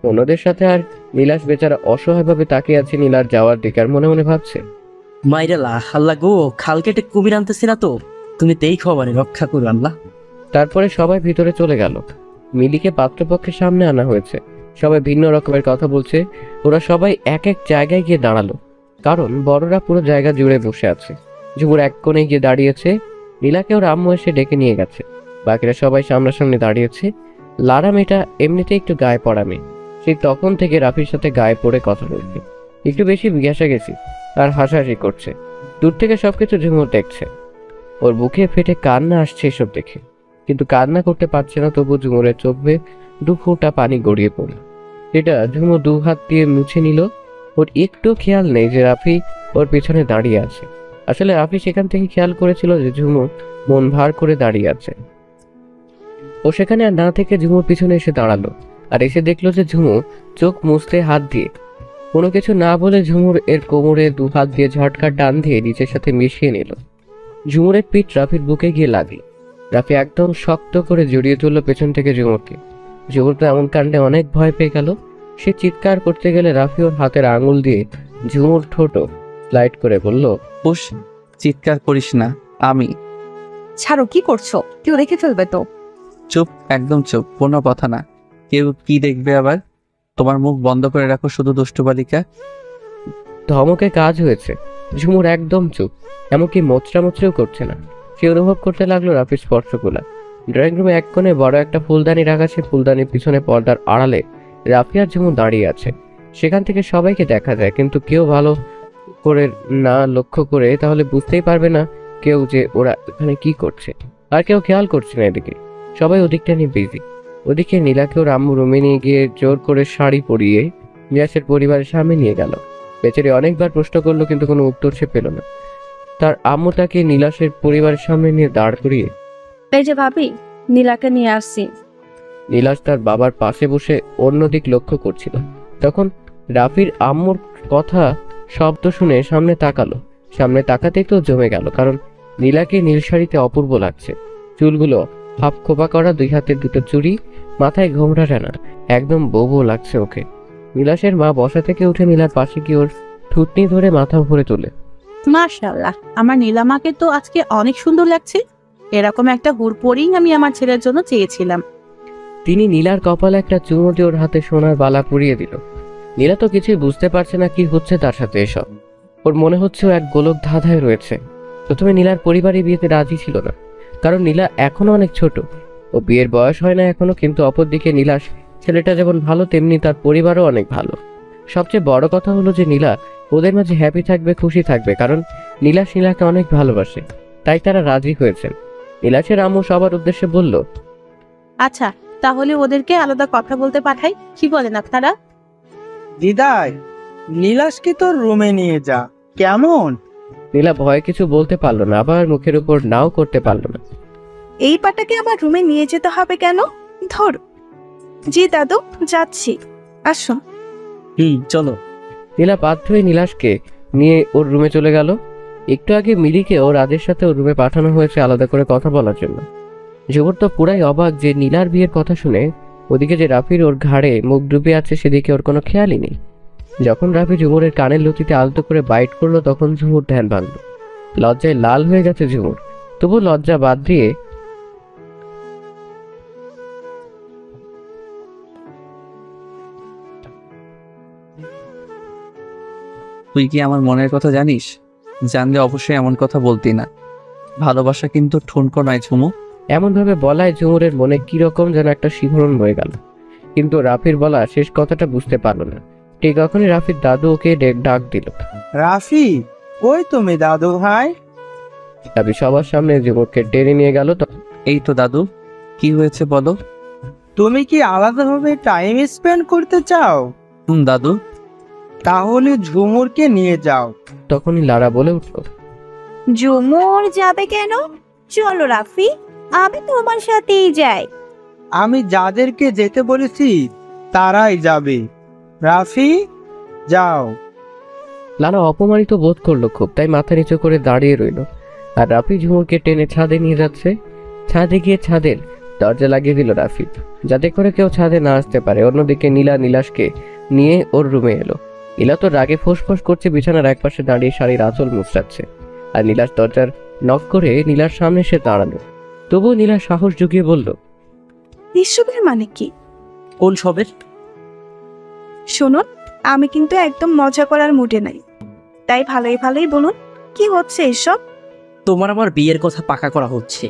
অন্যদের সাথে আর নীলাশ বেচারা অসহায়ভাবে তাকিয়ে আছে নীলার যাওয়ার দিকে, আর মনে মনে ভাবছে, মাইরালা আল্লাহ গো, খাল কেটে কুমির আনতেছি না তো, তুমি দেখো মানে রক্ষা করো আল্লাহ। তারপরে সবাই ভিতরে চলে গেল। মিলিকে পাত্রপক্ষের সামনে আনা হয়েছে। সবাই ভিন্ন রকমের কথা বলছে। ওরা সবাই এক এক জায়গায় গিয়ে দাঁড়ালো, কারণ বড়রা পুরো জায়গা জুড়ে বসে আছে। ঝুমুর এক কোণে গিয়ে দাঁড়িয়েছে। নীলাকে ওর আম্মু এসে ডেকে নিয়ে গেছে। বাকিরা সবাই সামনাসামনি দাঁড়িয়েছে। লারা মেয়েটা এমনিতে একটু গায়ে পড়া মেয়ে, সেই তখন থেকে রাফির সাথে গায়ে পড়ে কথা বলছে। একটু বেশি গেছি আর হাসাহাসি করছে। দূর থেকে সবকিছু ঝুমুর দেখছে। ওর বুকে ফেটে কান্না আসছে এসব দেখে, কিন্তু কান্না করতে পারছে না। তবু ঝুমুরের চোখ বেয়ে 2 ফোঁটা পানি গড়িয়ে পড়ল। সেটা ঝুমুর 2 হাত দিয়ে মুছে নিল। ওর একটু খেয়াল নেই যে রাফি ওর পেছনে দাঁড়িয়ে আছে। আসলে রাফি সেখান থেকে খেয়াল করেছিল যে ঝুমুর মন ভার করে দাঁড়িয়ে আছে। ও সেখানে আর না থেকে ঝুমুর পিছনে এসে দাঁড়ালো, আর এসে দেখলো যে ঝুমুর চোখ মুছতে হাত দিয়ে। কোনো কিছু না বলে ঝুমুর এর কোমরে 2 হাত দিয়ে ঝটকা টান দিয়ে নিচের সাথে মিশিয়ে নিল। ঝুমুরের পিঠ রাফির বুকে গিয়ে লাগলো। রাফি একদম শক্ত করে জড়িয়ে তুললো পেছন থেকে ঝুমুরকে। ঝুমুর তো এমন কাণ্ডে অনেক ভয় পেয়ে গেল। সে চিৎকার করতে গেলে রাফি ওর হাতের আঙুল দিয়ে ঝুমুর ঠোঁটো স্লাইড করে বলল, পুষ, চিৎকার করিস না। আমি। ছাড়ো, কি করছো? কেউ দেখে ফেলবে তো। চুপ, একদম চুপ, কোনো কথা না। কেউ কি দেখবে আবার? তোমার মুখ বন্ধ করে রাখো শুধু, দুষ্টু বালিকা। ধমকে কাজ হয়েছে। ঝুমুর একদম চুপ, এমনকি মোচড়ামোচড়িও করছে না। সে অনুভব করতে লাগলো রাফির স্পর্শগুলা। ড্রয়িং রুমে এক কোণে বড় একটা ফুলদানি রাখা, সে ফুলদানির পিছনে পর্দার আড়ালে রাফি আর ঝুমুর দাঁড়িয়ে আছে। সেখান থেকে সবাইকে দেখা যায়, কিন্তু কেউ ভালো করে না লক্ষ্য করে তাহলে বুঝতেই পারবে না কেউ যে ওরা এখানে কি করছে। আর কেউ খেয়াল করছে না এদিকে, সবাই ওদিকটা নিয়ে বিজি। ওদিকে নীলাকে ওর আম্মু রুমে নিয়ে গিয়ে জোর করে শাড়ি পরিয়ে নীলাশের পরিবারের সামনে নিয়ে গেল। বেচারি অনেকবার প্রশ্ন করলো, কিন্তু কোনো উত্তর সে পেল না। তার আম্মু তাকে নীলাশের পরিবারের সামনে নিয়ে দাঁড় করিয়ে, এই যে ভাবি, নীলাকে নিয়ে আসছি। নীলাশ তার বাবার পাশে বসে অন্যদিক লক্ষ্য করছিল। তখন রাফির আম্মুর কথা শব্দ শুনে সামনে তাকালো। সামনে তাকাতেই তো জমে গেল, কারণ নীলাকে নীল শাড়িতে অপূর্ব লাগছে। চুলগুলো হাফ খোপা করা, 2 হাতের 2টো চুড়ি, মাথায় ঘোমটা টানা, একদম বউ লাগছে ওকে। নীলাশের মা বসা থেকে উঠে নীলার পাশে গিয়ে ওর থুতনি ধরে মাথা উপরে তোলে। মাশাআল্লাহ, আমার নীলামাকে তো আজকে অনেক সুন্দর লাগছে। এরকম একটা হুড়পড়ি আমি আমার ছেলের জন্য চেয়েছিলাম। তিনি নীলার কপালে একটা চুমু দিয়ে ওর হাতে সোনার বালা পরিয়ে দিল। নীলা তো কিছুই বুঝতে পারছে না কি হচ্ছে তার সাথে এসব। ওর মনে হচ্ছে ও এক গোলক ধাঁধায় রয়েছে। প্রথমে নীলার পরিবারের বিয়েতে রাজি ছিল না, কারণ নীলা এখনো অনেক ছোট, ও বিয়ের বয়স হয় না এখনো। কিন্তু অপরদিকে নীলাশ ছেলেটা যেমন ভালো, তেমনি তার পরিবারও অনেক ভালো। সবচেয়ে বড় কথা হলো যে নীলা ওদের মাঝে হ্যাপি থাকবে, খুশি থাকবে, কারণ নীলাশ নীলাকে অনেক ভালোবাসে, তাই তারা রাজি হয়েছেন। নীলাশের আম্মু সবার উদ্দেশ্যে বলল, আচ্ছা, তাহলে ওদেরকে আলাদা কথা বলতে পাঠাই, কি বলেন আপনারা? দিদাই, নীলাশকে তোর রুমে নিয়ে যা, কেমন? নীলা ভয়ে কিছু বলতে পারলো না, আবার মুখের উপর নাও করতে পারলো না। এই পাটাকে আমার রুমে নিয়ে যেতে হবে কেন? ধর। জি দাদু, যাচ্ছি, আসুন। চলো। নীলা বাধ্য হয়ে নীলাশকে নিয়ে ওর রুমে চলে গেল। একটু আগে মিলিকে ও রাজের সাথে ওর রুমে পাঠানো হয়েছে আলাদা করে কথা বলার জন্য। ঝুমুর তো পুরাই অবাক যে নীলার বিয়ের কথা শুনে ওদিকে যে রাফির ওর ঘাড়ে মুখ ডুবে আছে সেদিকে ওর কোনো খেয়ালই নেই। যখন রাফি ঝুমুরের কানের লতিতে আলতো করে বাইট করলো তখন ঝুমুর ধ্যান ভাঙল। লজ্জায় লাল হয়ে গেছে ঝুমুর, তবু লজ্জা বাদ দিয়ে তুই কি আমার মনের কথা জানিস? জানলে অবশ্যই এমন কথা বলতি না। ভালোবাসা কিন্তু ঠুনকো নয় ঝুমু। এমনভাবে বলায় ঝুমুরের মনে কিরকম যেন একটা শিহরণ বয়ে গেল, কিন্তু রাফির বলা শেষ কথাটা বুঝতে পারলো না। ঠিক তখনই রাফির দাদু ওকে ডাক দিল। রাফি, ওই তুমি দাদু ভাই। রাফি সবার সামনে ঝুমুরকে টেনে নিয়ে গেল। এই তো দাদু, কি হয়েছে বলো? তুমি কি আলাদাভাবে টাইম স্পেন্ড করতে চাও? দাদু। তাহলে ঝুমুরকে নিয়ে যাও। তখনই লারা বলে উঠল, ঝুমুর যাবে কেন? চলো রাফি, আমি তোমার সাথেই যাই। আমি যাদেরকে যেতে বলেছি তারাই যাবে। রাফি, যাও। লারা অপমানিত বোধ করলো খুব, তাই মাথা নিচু করে দাঁড়িয়ে রইল। আর রাফি ঝুমুরকে টেনে ছাদে নিয়ে যাচ্ছে। ছাদে গিয়ে ছাদের দরজা লাগিয়ে দিল রাফি, যাতে করে কেউ ছাদে না আসতে পারে। অন্যদিকে নীলা নীলাশকে নিয়ে ওর রুমে এলো। নীলা তো রাগে ফোঁস করছে, বিছানার একপাশে দাঁড়িয়ে শাড়ির আঁচল মুচড়াচ্ছে। আর নীলাশ দরজার নক করে নীলার সামনে সে দাঁড়ালো। তবুও নীলা সাহস জুগিয়ে বলল, এসবের মানে কি? কোন সবের? শুনুন, আমি কিন্তু একদম মজা করার মুডে নাই, তাই ভালোই ভালোই বলুন কি হচ্ছে এসব? তোমার আমার বিয়ের কথা পাকা করা হচ্ছে।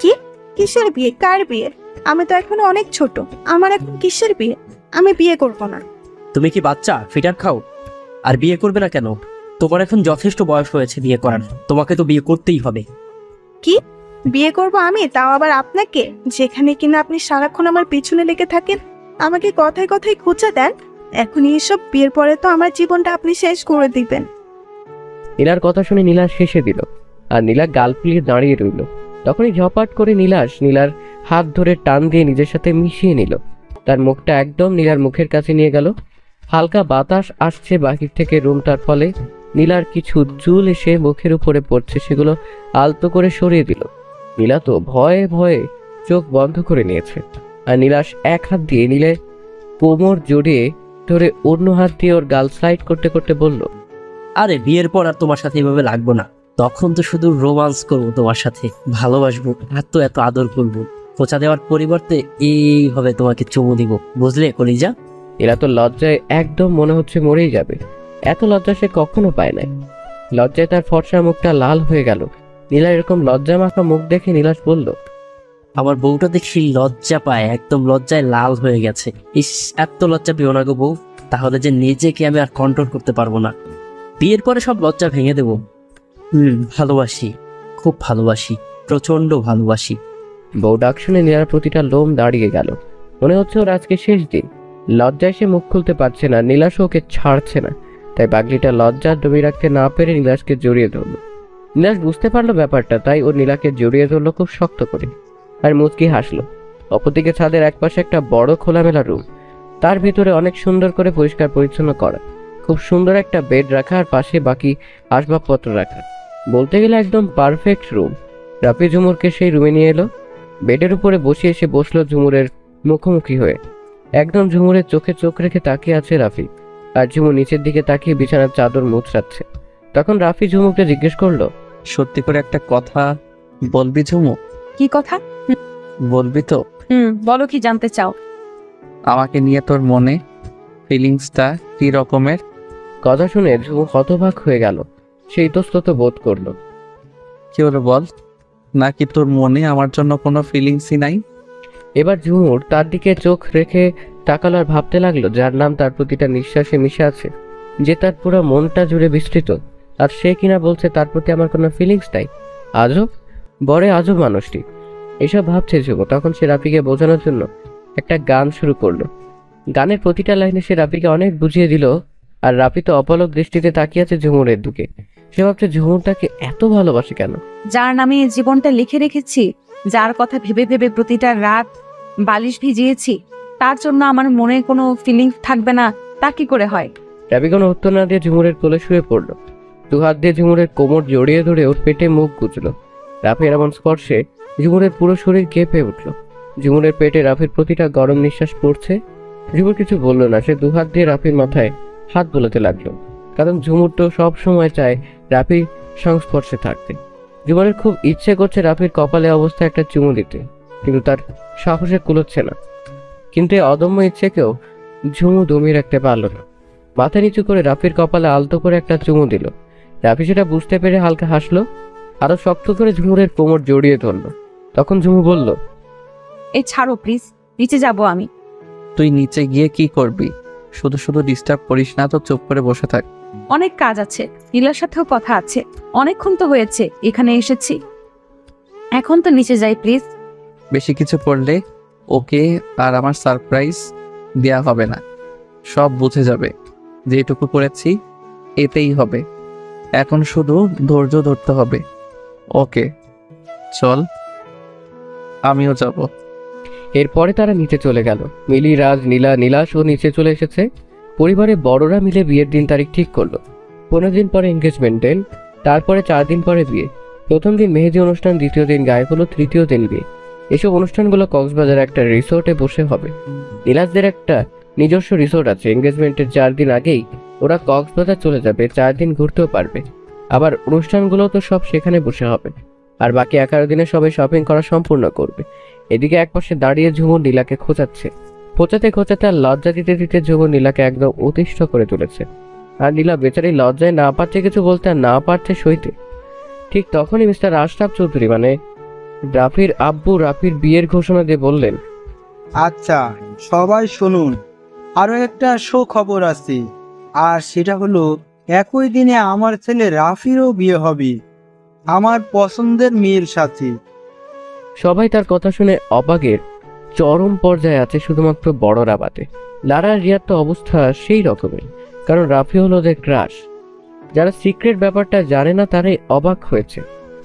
কি? কিসের বিয়ে? কার বিয়ে? আমি তো এখনো অনেক ছোট, আমার এখন কিসের বিয়ে? আমি বিয়ে করব না। তুমি কি বাচ্চা? ফিটার খাও। আর বিয়ে করবে না কেন? তোমার এখন যথেষ্ট বয়স হয়েছে বিয়ে করার, তোমাকে তো বিয়ে করতেই হবে। কি বিয়ে করব আমি? তাও আবার আপনাকে, যেখানে কিনা আপনি সারাক্ষণ আমার পিছনে লেগে থাকেন, আমাকে কথায় কথায় খোঁচা দেন। এখনই এসব, বিয়ের পরে তো আমার জীবনটা আপনি শেষ করে দিবেন। নীলার কথা শুনে নীলা শেষে দিল, আর নীলা গাল ফুলিয়ে দাঁড়িয়ে রইল। তখনই ঝপাট করে নীলার হাত ধরে টান দিয়ে নিজের সাথে মিশিয়ে নিল। তার মুখটা একদম নীলার মুখের কাছে নিয়ে গেল। হালকা বাতাস আসছে বাহির থেকে রুমটার, ফলে নীলার কিছু চুল এসে মুখের উপরে পড়ছে, সেগুলো আলতো করে সরিয়ে দিল। নীলা তো ভয়ে ভয়ে চোখ বন্ধ করে নিয়েছে। আর নীলাশ এক হাত দিয়ে নীলের কোমর জড়িয়ে ধরে অন্য হাত দিয়ে ওর গাল স্লাইড করতে করতে বলল, আরে বিয়ের পর আর তোমার সাথে এভাবে লাগবো না। তখন তো শুধু রোমান্স করবো তোমার সাথে, ভালোবাসবো, এত আদর করবো। খোঁচা দেওয়ার পরিবর্তে এইভাবে তোমাকে চুমু দিব, বুঝলে কলিজা? এরা তো লজ্জায় একদম মনে হচ্ছে মরেই যাবে। এত লজ্জা সে কখনো পায় নাই। লজ্জায় তার ফর্সা মুখটা লাল হয়ে গেল। নীলা এরকম লজ্জা মাখা মুখ দেখে নীলাশ বলল, আমার বউটা দেখি লজ্জা পায়, একদম লজ্জায় লাল হয়ে গেছে। ইস, এত লজ্জা পেও না গো বউ, তাহলে যে নিজেকে আমি আর কন্ট্রোল করতে পারবো না। বিয়ের পরে সব লজ্জা ভেঙে দেবো। ভালোবাসি, খুব ভালোবাসি, প্রচন্ড ভালোবাসি। বউ ডাক শুনে নীলার প্রতিটা লোম দাঁড়িয়ে গেল। মনে হচ্ছে ওর আজকে শেষ দিন। লজ্জায় সে মুখ খুলতে পারছে না, নীলাশও ওকে ছাড়ছে না। তাই পাগলিটা লজ্জা দমিয়ে রাখতে না পেরে নীলাশকে জড়িয়ে ধরলো। নীলাশ বুঝতে পারলো ব্যাপারটা, তাই ও নীলাকে জড়িয়ে ধরলো খুব শক্ত করে, আর মুচকি হাসলো। অপরদিকে ছাদের একপাশে একটা বড় খোলামেলা রুম, তার ভিতরে অনেক সুন্দর করে পরিষ্কার পরিচ্ছন্ন করা, খুব সুন্দর একটা বেড রাখা, আর পাশে বাকি আসবাবপত্র রাখা। বলতে গেলে একদম পারফেক্ট রুম। রাফি ঝুমুরকে সেই রুমে নিয়ে এলো। বেডের উপরে বসিয়ে এসে বসলো ঝুমুরের মুখোমুখি হয়ে। একদম ঝুমুরের চোখে চোখ রেখে তাকিয়ে আছে রাফি, আর ঝুমুর নিচের দিকে তাকিয়ে বিছানার চাদর মুছড়াচ্ছে। তখন রাফি ঝুমুরকে জিজ্ঞেস করলো, সত্যি করে একটা কথা বলবি ঝুমু? কি কথা? বলবি তো? বলো, কি জানতে চাও? আমাকে নিয়ে তোর মনে ফিলিংসটা কি রকমের? কথা শুনে ঝুমু হতবাক হয়ে গেল। সে ইতস্তত বোধ করলো। কি হলো বল, নাকি তোর মনে আমার জন্য কোনো ফিলিংসই নাই? এবার ঝুমুর তার দিকে চোখ রেখে তাকালো আর ভাবতে লাগলো, যার নাম তার প্রতিটা নিঃশ্বাসে মিশে আছে, যে তার পুরো মনটা জুড়ে বিস্তৃত, আর সে কিনা বলছে তার প্রতি আমার কোনো ফিলিংস নাই। আজব, বড় আজব মানুষটি। এসব ভাবছে ঝুমু। তখন সে রাফিকে বোঝানোর জন্য একটা গান শুরু করলো। গানের প্রতিটা লাইনে সে রাফিকে অনেক বুঝিয়ে দিল, আর রাফি তো অপলক দৃষ্টিতে তাকিয়ে আছে ঝুমুরের দিকে। সে ভাবছে ঝুমুর তাকে এত ভালোবাসে কেন। যার নামে জীবনটা লিখে রেখেছি, যার কথা ভেবে ভেবে প্রতিটা রাত বালিশ ভিজিয়েছি, তার জন্য আমার মনে কোনো ফিলিংস থাকবে না, তা কি করে হয়? রাফি কোনো উত্তর না দিয়ে ঝুমুরের কোলে শুয়ে পড়লো। দু হাত দিয়ে ঝুমুরের কোমর জড়িয়ে ধরে ওর পেটে মুখ গুজলো। রাফির এমন স্পর্শে ঝুমুরের পুরো শরীর কেঁপে উঠল। ঝুমুরের পেটে রাফির প্রতিটা গরম নিঃশ্বাস পড়ছে। ঝুমুর কিছু বলল না, সে দুহাত দিয়ে রাফির মাথায় হাত বোলাতে লাগলো, কারণ ঝুমুর তো সব সময় চায় রাফির সংস্পর্শে থাকতে। ঝুমুরের খুব ইচ্ছে করছে রাফির কপালে অবস্থায় একটা চুমু দিতে, কিন্তু তার সাহসে কুলোচ্ছে না। কিন্তু এই অদম্য ইচ্ছেকেও ঝুমু দমিয়ে রাখতে পারল না। মাথা নিচু করে রাফির কপালে আলতো করে একটা চুমু দিল। রাফি সেটা বুঝতে পেরে হালকা হাসলো, আরো শক্ত করে ঝুমুরের কোমর জড়িয়ে ধরল। তখন ঝুমু বলল, এই ছাড়ো প্লিজ, নিচে যাব আমি। তুই নিচে গিয়ে কি করবি? শুধু শুধু ডিস্টার্ব করিস না তো, চুপ করে বসে থাক। অনেক কাজ আছে, নীলার সাথেও কথা আছে। অনেকক্ষণ তো হয়েছে এখানে এসেছি, এখন তো নিচে যাই প্লিজ। বেশি কিছু করলে ওকে আর আমার সারপ্রাইজ দেয়া হবে না, সব বুঝে যাবে। যেটুকু করেছি এতেই হবে, এখন শুধু ধৈর্য ধরতে হবে। ওকে চল, আমিও যাব। এরপরে তারা নিচে চলে গেল। মিলি, রাজ, নীলা, নীলাশও নিচে চলে এসেছে। পরিবারের বড়রা মিলে বিয়ের দিন তারিখ ঠিক করলো। 15 দিন পরে এঙ্গেজমেন্ট ডে, তারপরে 4 দিন পরে বিয়ে। প্রথম দিন মেহেদি অনুষ্ঠান, দ্বিতীয় দিন গায়ে হলুদ, তৃতীয় দিন বিয়ে। এসব অনুষ্ঠানগুলো কক্সবাজার একটা রিসোর্টে বসে হবে। নীলাশদের একটা নিজস্ব রিসোর্ট আছে। এঙ্গেজমেন্টের 4 দিন আগেই ওরা কক্সবাজার চলে যাবে, 4 দিন ঘুরতেও পারবে। আবার অনুষ্ঠানগুলো তো সব সেখানে বসে হবে। আর বাকি 11 দিনে সবাই শপিং করা সম্পূর্ণ করবে। এদিকে একপাশে দাঁড়িয়ে ঝুমুর নীলাকে খোঁচাতে খোঁচাতে আর লজ্জা দিতে দিতে ঝুমুর নীলাকে একদম অতিষ্ঠ করে তুলেছে। আর নীলা বেচারি লজ্জায় না পারছে কিছু বলতে আর না পারছে সইতে। ঠিক তখনই মিস্টার আশরাফ চৌধুরী মানে রাফির আব্বু রাফির বিয়ের ঘোষণা দিয়ে বললেন, আচ্ছা সবাই শুনুন, আরো একটা সুখবর আছে। আর সেটা হলো একই দিনে আমার ছেলে রাফিরও বিয়ে হবে আমার পছন্দের মেয়ের সাথে। সবাই তার কথা শুনে অবাকের চরম পর্যায়ে আছে, শুধুমাত্র বড়রা বাদে। লারা আর রিয়ার তো অবস্থা সেই রকমের, কারণ রাফি হলো ওদের ক্রাশ। যারা সিক্রেট ব্যাপারটা জানে না তারাই অবাক হয়েছে।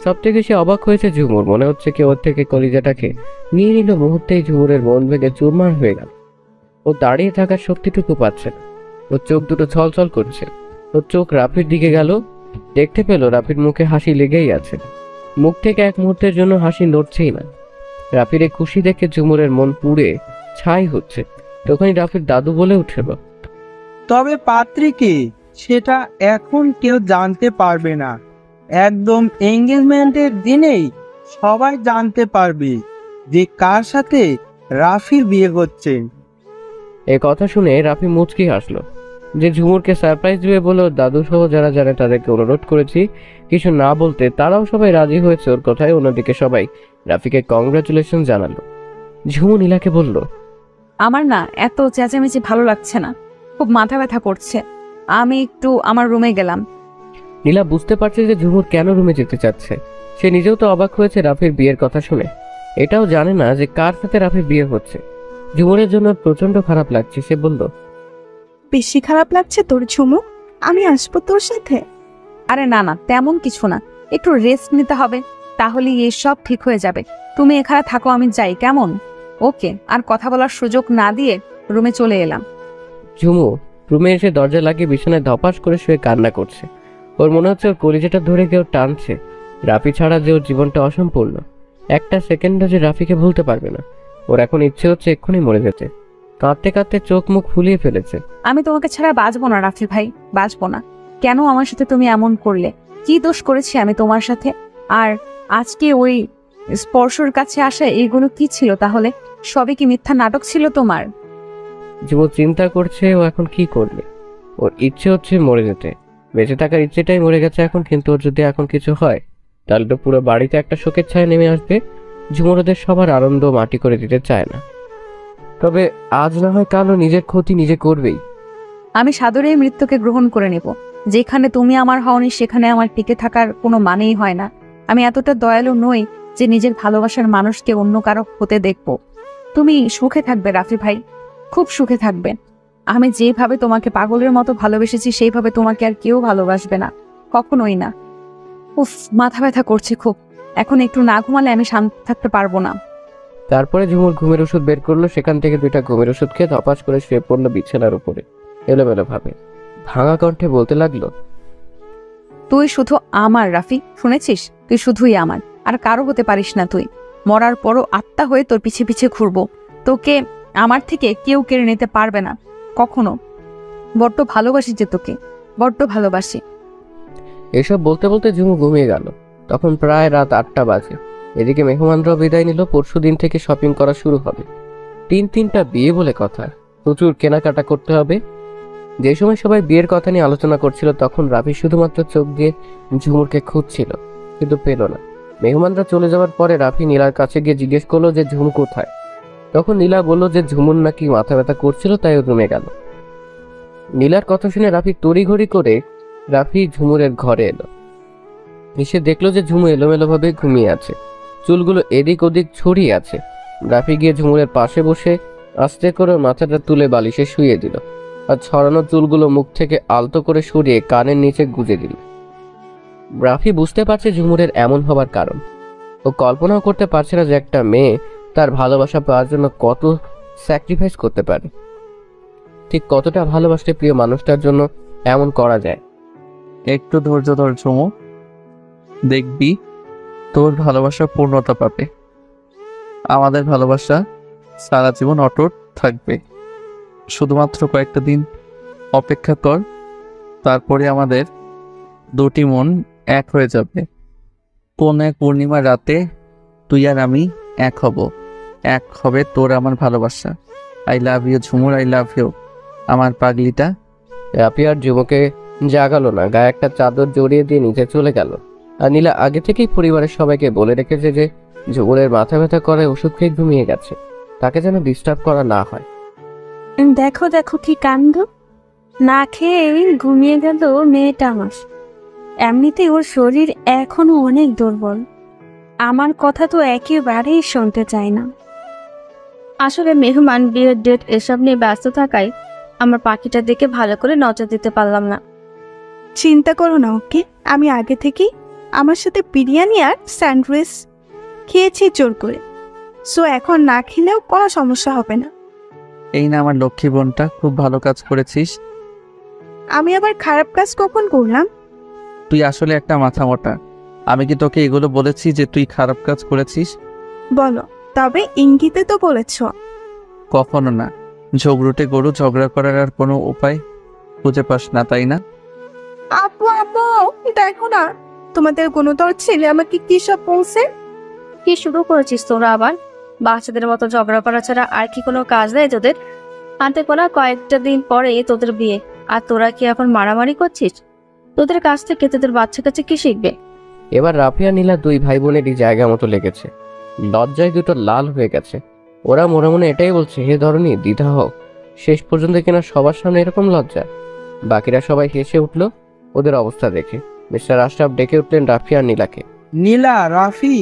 সব থেকে সে অবাক হয়েছে ঝুমুর। মনে হচ্ছে কি ওর থেকে কলিজাটাকে নিয়ে নিল মুহূর্তেই। ঝুমুরের মন ভেঙে চুরমার হয়ে গেল। ও দাঁড়িয়ে থাকার শক্তিটুকু পাচ্ছে না, ওর চোখ দুটো ছলছল করছে। ওর চোখ রাফির দিকে গেল, দেখতে পেল রাফির মুখে হাসি লেগেই আছে। মুখ থেকে এক মুহূর্তের জন্য হাসি নড়ছেই না। রাফির এই খুশি দেখে ঝুমুরের মন পুড়ে ছাই হচ্ছে। তখনই রাফির দাদু বলে উঠল, তবে পাত্রীকে সেটা এখন কেউ জানতে পারবে না, একদম এঙ্গেজমেন্টের দিনেই সবাই জানতে পারবে যে কার সাথে রাফির বিয়ে হচ্ছে। এই কথা শুনে রাফি মুচকি হাসলো। যে ঝুমুরকে সারপ্রাইজ দিবে বলে ওর দাদু সহ যারা যারা তাদেরকে অনুরোধ করেছি কিছু না বলতে, তারাও সবাই রাজি হয়েছে ওর কথায়। অন্যদিকে সবাই রাফিকে কংগ্রাচুলেশন জানালো। ঝুমু নীলাকে বলল, আমার না এত চেঁচামেচি ভালো লাগছে না, খুব মাথা ব্যথা করছে, আমি একটু আমার রুমে গেলাম। নীলা বুঝতে পারছে যে ঝুমুর কেন রুমে যেতে চাচ্ছে। সে নিজেও তো অবাক হয়েছে রাফির বিয়ের কথা শুনে। এটাও জানে না যে কার সাথে রাফির বিয়ে হচ্ছে। ঝুমুরের জন্য প্রচন্ড খারাপ লাগছে। সে বলল, বেশি খারাপ লাগছে তোর ঝুমু? আমি আসবো তোর সাথে। আরে না না, তেমন কিছু না, একটু রেস্ট নিতে হবে, তাহলেই এসব ঠিক হয়ে যাবে। তুমি এখানে থাকো, আমি যাই, কেমন? ওকে। আর কথা বলার সুযোগ না দিয়ে রুমে চলে এলাম। ঝুমু রুমে এসে দরজা লাগিয়ে বিছানায় ধপাস করে শুয়ে কান্না করছে। ওর মনে হচ্ছে ওর কলিজাটা ধরে কেউ টানছে। রাফি ছাড়া যে ওর জীবনটা অসম্পূর্ণ। একটা সেকেন্ডও যে রাফিকে ভুলতে পারবে না। ওর এখন ইচ্ছে হচ্ছে এক্ষুনি মরে যেতে। কাঁদতে কাঁদতে চোখ মুখ ফুলিয়ে ফেলেছে। আমি তোমাকে ছাড়া বাঁচবো না রাফি ভাই, বাঁচবো না। কেন আমার সাথে তুমি এমন করলে? কি দোষ করেছি আমি তোমার সাথে? আর আজকে ওই স্পর্শর কাছে আসা এগুলো কি ছিল তাহলে? সবই কি মিথ্যা নাটক ছিল তোমার? জীবন চিন্তা করছে ও এখন কি করবে। ওর ইচ্ছে হচ্ছে মরে যেতে। বেঁচে থাকার ইচ্ছেটাই মরে গেছে এখন। কিন্তু ওর যদি এখন কিছু হয় তাহলে তো পুরো বাড়িতে একটা শোকের ছায়া নেমে আসবে। ঝুমুর ওদের সবার আনন্দ মাটি করে দিতে চায় না। তবে আজ না হয় কালও নিজের ক্ষতি নিজে করবেই। আমি সাদরেই মৃত্যুকে গ্রহণ করে নেব। যেখানে তুমি আমার হওনি সেখানে আমার টিকে থাকার কোনো মানেই হয় না। আমি এতটা দয়ালু নই যে নিজের ভালোবাসার মানুষকে অন্য কারো হতে দেখব। তুমি সুখে থাকবে রাফি ভাই, খুব সুখে থাকবে। আমি যেভাবে তোমাকে পাগলের মতো ভালোবেসেছি সেইভাবে তোমাকে আর কেউ ভালোবাসবে না, কখনোই না। উফ, মাথা ব্যথা করছে খুব। এখন একটু না ঘুমালে আমি শান্ত থাকতে পারবো না। তারপরে ঝুমুর ঘুমের ওষুধ বের করলো। সেখান থেকে 2টা ঘুমের ওষুধ খেয়ে ধপাস করে শুয়ে পড়লো বিছানার উপরে এলোমেলো ভাবে। ভাঙা কণ্ঠে বলতে লাগলো, তুই শুধু আমার রাফি, শুনেছিস? তুই শুধুই আমার, আর কারো হতে পারিস না তুই। মরার পরও আত্মা হয়ে তোর পিছে পিছে ঘুরবো। তোকে আমার থেকে কেউ কেড়ে নিতে পারবে না কখনো। বড্ড ভালোবাসি যে তোকে, বড্ড ভালোবাসি। এসব বলতে বলতে ঝুমু ঘুমিয়ে গেল। তখন প্রায় রাত 8টা বাজে। এদিকে মেহমানরাও বিদায় নিল। পরশু দিন থেকে শপিং করা শুরু হবে। তিনটা বিয়ে বলে কথা, প্রচুর কেনাকাটা করতে হবে। যে সময় সবাই বিয়ের কথা নিয়ে আলোচনা করছিল, তখন রাফি শুধুমাত্র চোখ দিয়ে ঝুমুরকে খুঁজছিল, কিন্তু পেল না। মেহমানরা চলে যাওয়ার পরে রাফি নীলার কাছে গিয়ে জিজ্ঞেস করলো যে ঝুমু কোথায়। তখন নীলা বলল যে ঝুমুর নাকি মাথা ব্যথা করছিল, তাই ও রুমে গেল। নীলার কথা শুনে রাফি তড়িঘড়ি করে ঝুমুরের ঘরে এলো। এসে দেখলো যে ঝুমু এলোমেলোভাবে ঘুমিয়ে আছে, চুলগুলো এদিক ওদিক ছড়িয়ে আছে। রাফি গিয়ে ঝুমুরের পাশে বসে আস্তে করে মাথাটা তুলে বালিশে শুইয়ে দিল, আর ছড়ানো চুলগুলো মুখ থেকে আলতো করে সরিয়ে কানের নিচে গুজে দিল। রাফি বুঝতে পারছে ঝুমুরের এমন হবার কারণ। ও কল্পনাও করতে পারছে না যে একটা মেয়ে তার ভালোবাসা পাওয়ার জন্য কত স্যাক্রিফাইস করতে পারে, ঠিক কতটা ভালোবাসতে প্রিয় মানুষটার জন্য এমন করা যায়। একটু ধৈর্য ধর ঝুমু, দেখবি তোর ভালোবাসা পূর্ণতা পাবে। আমাদের ভালোবাসা সারা জীবন অটুট থাকবে। শুধুমাত্র কয়েকটা দিন অপেক্ষা কর, তারপরে আমাদের দুটি মন এক হয়ে যাবে। কোন এক পূর্ণিমার রাতে তুই আর আমি এক হব। এক হবে তোর আমার ভালোবাসা। I love you Jhumur, I love you আমার পাগলিটা। রাফি আর ঝুমুকে জাগালো না, গায়ে একটা চাদর জড়িয়ে দিয়ে নিচে চলে গেল। আর নীলা আগে থেকেই পরিবারের সবাইকে বলে রেখেছে যে ঝুমুরের মাথা ব্যথা করে ওষুধ খেয়ে ঘুমিয়ে গেছে, তাকে যেন ডিস্টার্ব করা না হয়। দেখো দেখো কি কাণ্ড, না খেয়ে ঘুমিয়ে গেল মেয়েটা আমার। এমনিতে ওর শরীর এখনো অনেক দুর্বল, আমার কথা তো একেবারেই শুনতে চায় না। আসলে মেহমান, বিয়ের ডেট এসব নিয়ে ব্যস্ত থাকায় আমার পাখিটার দিকে ভালো করে নজর দিতে পারলাম না। চিন্তা করো না, ওকে আমি আগে থেকেই আমার সাথে বিরিয়ানি আর স্যান্ডউইচ খেয়েছি জোর করে, সো এখন না খেলেও কোনো সমস্যা হবে না। এই না আমার লক্ষ্মী বোনটা, খুব ভালো কাজ করেছিস। আমি আবার খারাপ কাজ কখন করলাম? তুই আসলে একটা মাথা মোটা। আমি কি তোকে এগুলো বলেছি যে তুই খারাপ কাজ করেছিস? বলো, তবে ইঙ্গিতে তো বলেছ। কখনো না। ঝগড়ুটে গরু ঝগড়া করার আর কোনো উপায় খুঁজে পাস না, তাই না? আপু আপু দেখো না, তোমাদের গুণধর ছেলে আমাকে কি সব বলছে। কি শুরু করেছিস তোরা আবার? বাচ্চাদের মতো ঝগড়া করা ছাড়া আর কি কোনো কাজ নেই তোদের? হাতে গোনা কয়েকটা দিন পরে তোদের বিয়ে, আর তোরা কি এখন মারামারি করছিস? তোদের কাছ থেকে তোদের বাচ্চা কাছে কি শিখবে? এবার রাফি আর নীলা দুই ভাই বোনেরই জায়গা মতো লেগেছে। লজ্জায় দুটো লাল হয়ে গেছে। ওরা মনে মনে এটাই বলছে, হে ধরনী দ্বিধা হোক, শেষ পর্যন্ত কিনা সবার সামনে এরকম লজ্জা। বাকিরা সবাই হেসে উঠল ওদের অবস্থা দেখে। মিস্টার আশরাফ ডেকে উঠলেন রাফি আর নীলাকে। নীলা, রাফি,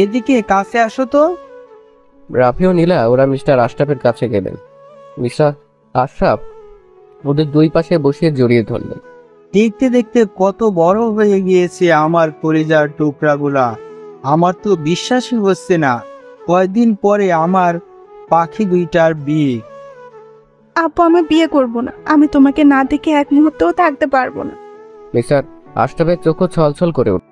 এদিকে কাছে আসো তো। রাফি ও নীলা ওরা মিস্টার আশরাফের কাছে গেলেন। মিস্টার আশরাফ ওদের দুই পাশে বসিয়ে জড়িয়ে ধরলেন। দেখতে দেখতে কত বড় হয়ে গিয়েছে আমার কলিজার টুকরাগুলা। আমার তো বিশ্বাসই হচ্ছে না, কয়েকদিন পরে আমার পাখি দুইটার বিয়ে। আপু আমি বিয়ে করব না, আমি তোমাকে না দেখে এক মুহূর্তও থাকতে পারবো না। মিস্টার আশরাফের চোখও ছলছল করে উঠল।